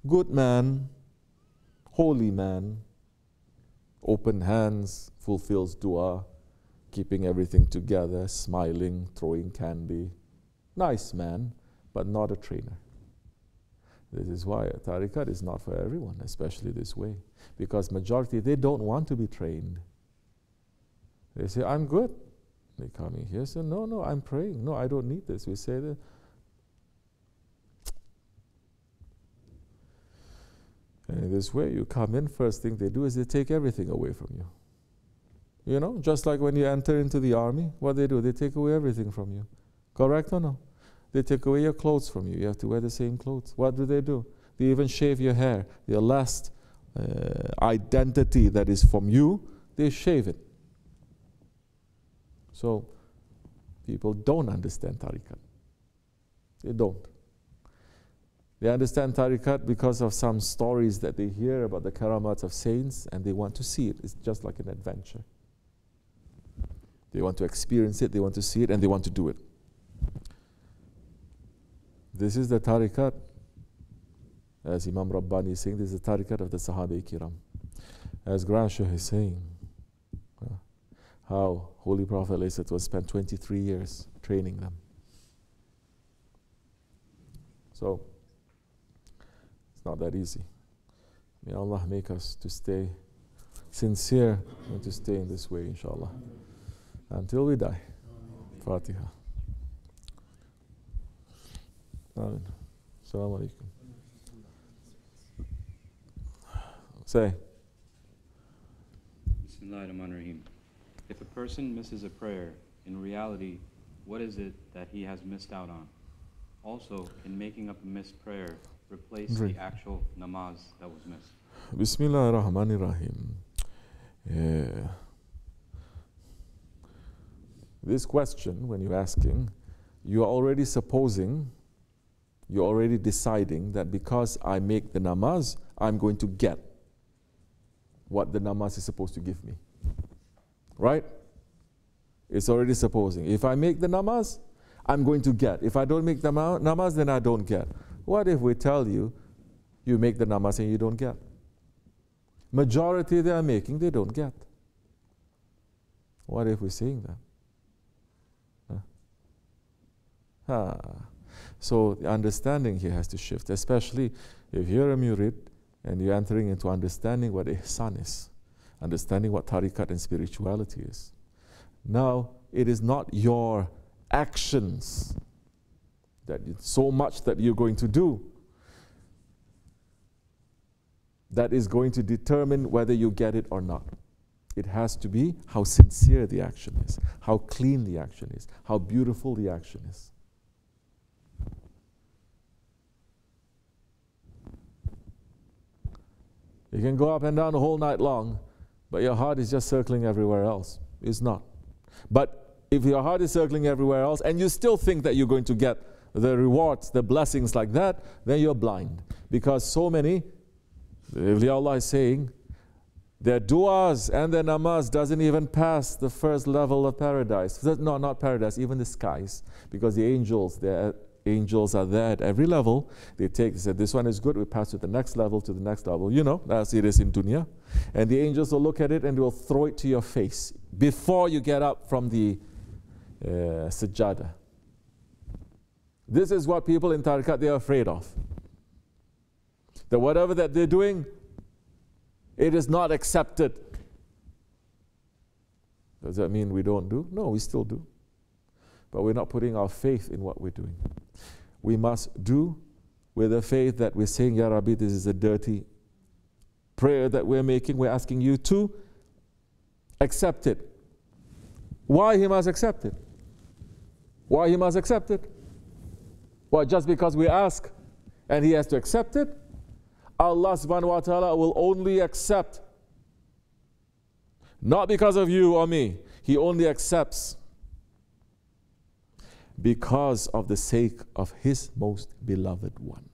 good man, holy man, open hands, fulfills dua, keeping everything together, smiling, throwing candy. Nice man, but not a trainer. This is why a tariqat is not for everyone, especially this way. Because majority, they don't want to be trained. They say, I'm good. They come in here, say, no, I'm praying. No, I don't need this. We say that. And in this way, you come in, first thing they do is they take everything away from you. You know, just like when you enter into the army, what they do, they take away everything from you. Correct or no? They take away your clothes from you. You have to wear the same clothes. What do? They even shave your hair. Your last identity that is from you, they shave it. So, people don't understand tariqat. They don't. They understand tariqat because of some stories that they hear about the karamats of saints, and they want to see it. It's just like an adventure. They want to experience it, they want to see it, and they want to do it. This is the tariqat, as Imam Rabbani is saying, this is the tariqat of the Sahaba Kiram. As Grand Shaykh is saying, how Holy Prophet was spent 23 years training them. So, it's not that easy. May Allah make us to stay sincere and to stay in this way, inshallah, until we die. Fatiha. Amen. Assalamu alaikum. Say. Bismillahirrahmanirrahim. If a person misses a prayer, in reality, what is it that he has missed out on? Also, in making up a missed prayer, replace the actual namaz that was missed. Bismillahirrahmanirrahim. This question, when you're asking, you're already supposing, you're already deciding that because I make the namaz, I'm going to get what the namaz is supposed to give me. Right? It's already supposing. If I make the namaz, I'm going to get. If I don't make the namaz, then I don't get. What if we tell you, you make the namaz and you don't get? Majority they are making, they don't get. What if we're saying that? So the understanding here has to shift, especially if you're a murid and you're entering into understanding what ihsan is, understanding what tariqat and spirituality is. Now, it is not your actions that it's so much that you're going to do that is going to determine whether you get it or not. It has to be how sincere the action is, how clean the action is, how beautiful the action is. You can go up and down the whole night long, but your heart is just circling everywhere else. It's not. But if your heart is circling everywhere else and you still think that you're going to get the rewards, the blessings like that, then you're blind. Because so many The awliya Allah is saying, their du'as and their namaz doesn't even pass the first level of paradise. No, not paradise, even the skies. Because the angels, their angels are there at every level. They said, this one is good, we pass to the next level, to the next level. You know, as it is in dunya. And the angels will look at it and they will throw it to your face before you get up from the sajjada. This is what people in tariqat, they are afraid of. That whatever that they're doing, it is not accepted. Does that mean we don't do? No, we still do. But we're not putting our faith in what we're doing. We must do with a faith that we're saying, Ya Rabbi, this is a dirty prayer that we're making. We're asking you to accept it. Why He must accept it? Why He must accept it? Why, just because we ask and He has to accept it? Allah subhanahu wa ta'ala will only accept, not because of you or me. He only accepts because of the sake of His most beloved one.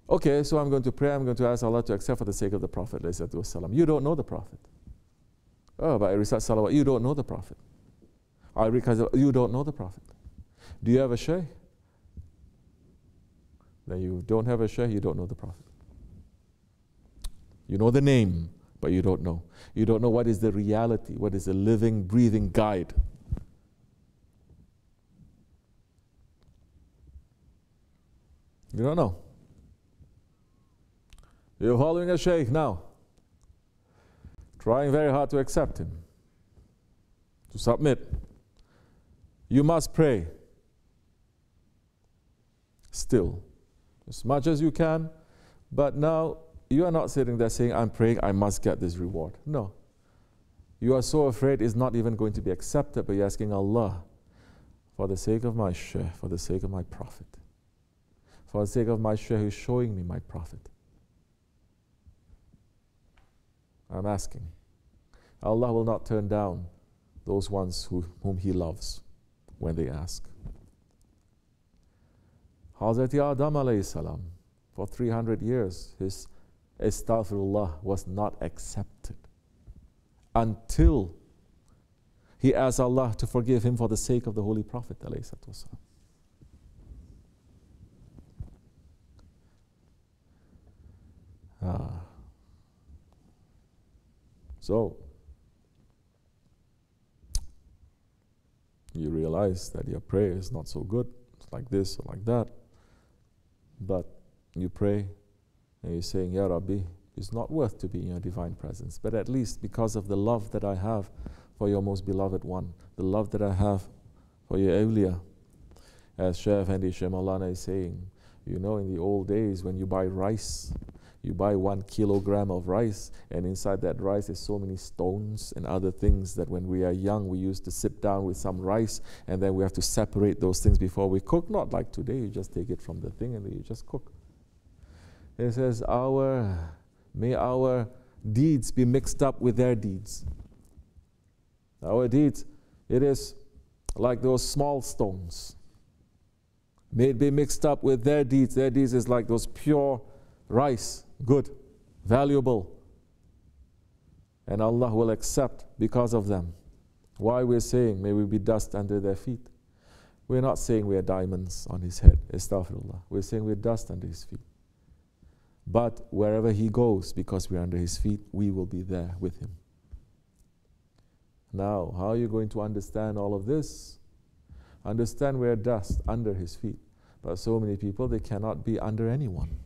Okay, so I'm going to pray, I'm going to ask Allah to accept for the sake of the Prophet. You don't know the Prophet. Oh, but I recite salawat. You don't know the Prophet. You don't know the Prophet. Do you have a shaykh? Then you don't have a shaykh, you don't know the Prophet. You know the name, but you don't know. You don't know what is the reality, what is the living, breathing guide. You don't know. You're following a shaykh now, trying very hard to accept him, to submit. You must pray. Still. As much as you can, but now you are not sitting there saying, I'm praying, I must get this reward. No. You are so afraid it's not even going to be accepted, but you're asking Allah, for the sake of my shaykh, for the sake of my Prophet, for the sake of my shaykh who's showing me my Prophet. I'm asking. Allah will not turn down those ones whom He loves when they ask. Hazrat Adam alayhi salam, for 300 years, his astaghfirullah was not accepted until he asked Allah to forgive him for the sake of the Holy Prophet alayhi salam. So, you realize that your prayer is not so good, it's like this or like that. But you pray and you're saying, Ya Rabbi, it's not worth to be in your divine presence. But at least because of the love that I have for your most beloved one, the love that I have for your awliya, as Shaykh Effendi Shaykh Maulana is saying, you know, in the old days when you buy rice, you buy 1 kilogram of rice, and inside that rice is so many stones and other things that when we are young, we used to sit down with some rice, and then we have to separate those things before we cook. Not like today, you just take it from the thing and then you just cook. It says, may our deeds be mixed up with their deeds. Our deeds, it is like those small stones. May it be mixed up with their deeds. Their deeds is like those pure rice, good, valuable. And Allah will accept because of them. Why we're saying, may we be dust under their feet. We're not saying we are diamonds on His head, astaghfirullah. We're saying we're dust under His feet. But wherever He goes, because we're under His feet, we will be there with Him. Now, how are you going to understand all of this? Understand we're dust under His feet. But so many people, they cannot be under anyone.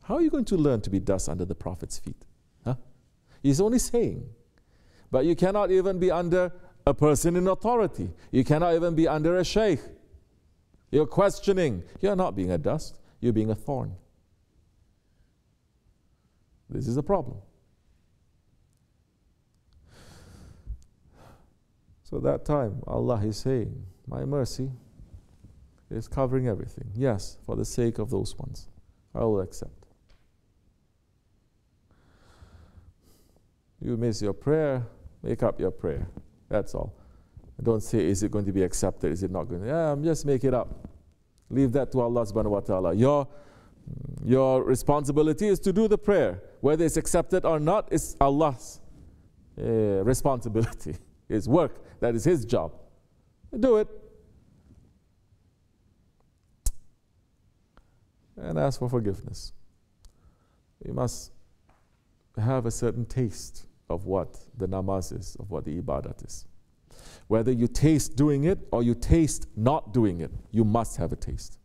How are you going to learn to be dust under the Prophet's feet? Huh? He's only saying. But you cannot even be under a person in authority. You cannot even be under a shaykh. You're questioning. You're not being a dust. You're being a thorn. This is a problem. So that time, Allah is saying, my mercy is covering everything. Yes, for the sake of those ones, I will accept. You miss your prayer, make up your prayer. That's all. Don't say, is it going to be accepted? Is it not going to? Yeah, just make it up. Leave that to Allah subhanahu wa ta'ala. Your responsibility is to do the prayer. Whether it's accepted or not is Allah's responsibility, His work. That is His job. Do it. And ask for forgiveness. We must have a certain taste of what the namaz is, of what the ibadat is. Whether you taste doing it or you taste not doing it, you must have a taste.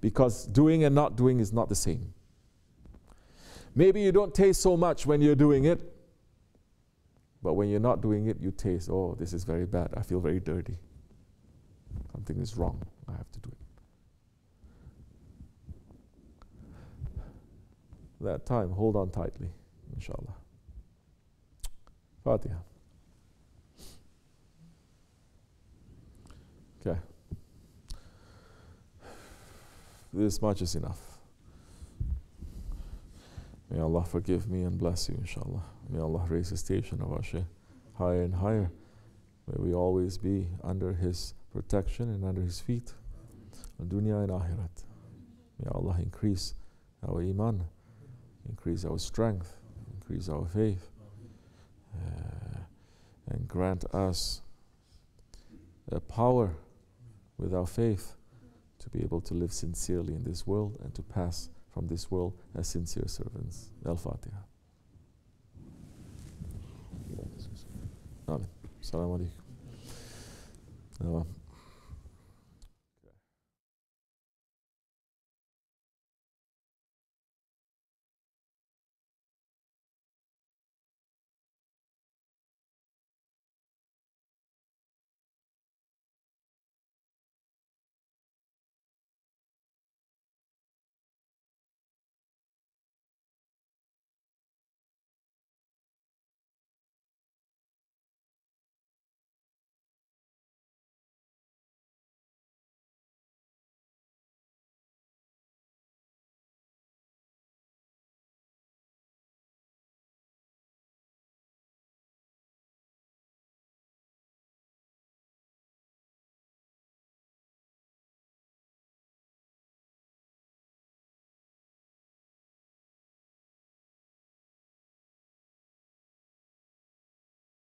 Because doing and not doing is not the same. Maybe you don't taste so much when you're doing it, but when you're not doing it, you taste, oh, this is very bad. I feel very dirty. Something is wrong. I have to do it. That time, hold on tightly, inshallah. Fatiha. Okay. This much is enough. May Allah forgive me and bless you, inshallah. May Allah raise the station of our Shaykh higher and higher. May we always be under His protection and under His feet, on dunya and akhirat. May Allah increase our iman, increase our strength, increase our faith, and grant us a power with our faith to be able to live sincerely in this world and to pass from this world as sincere servants. Al-Fatiha. Amen. Assalamu alaikum.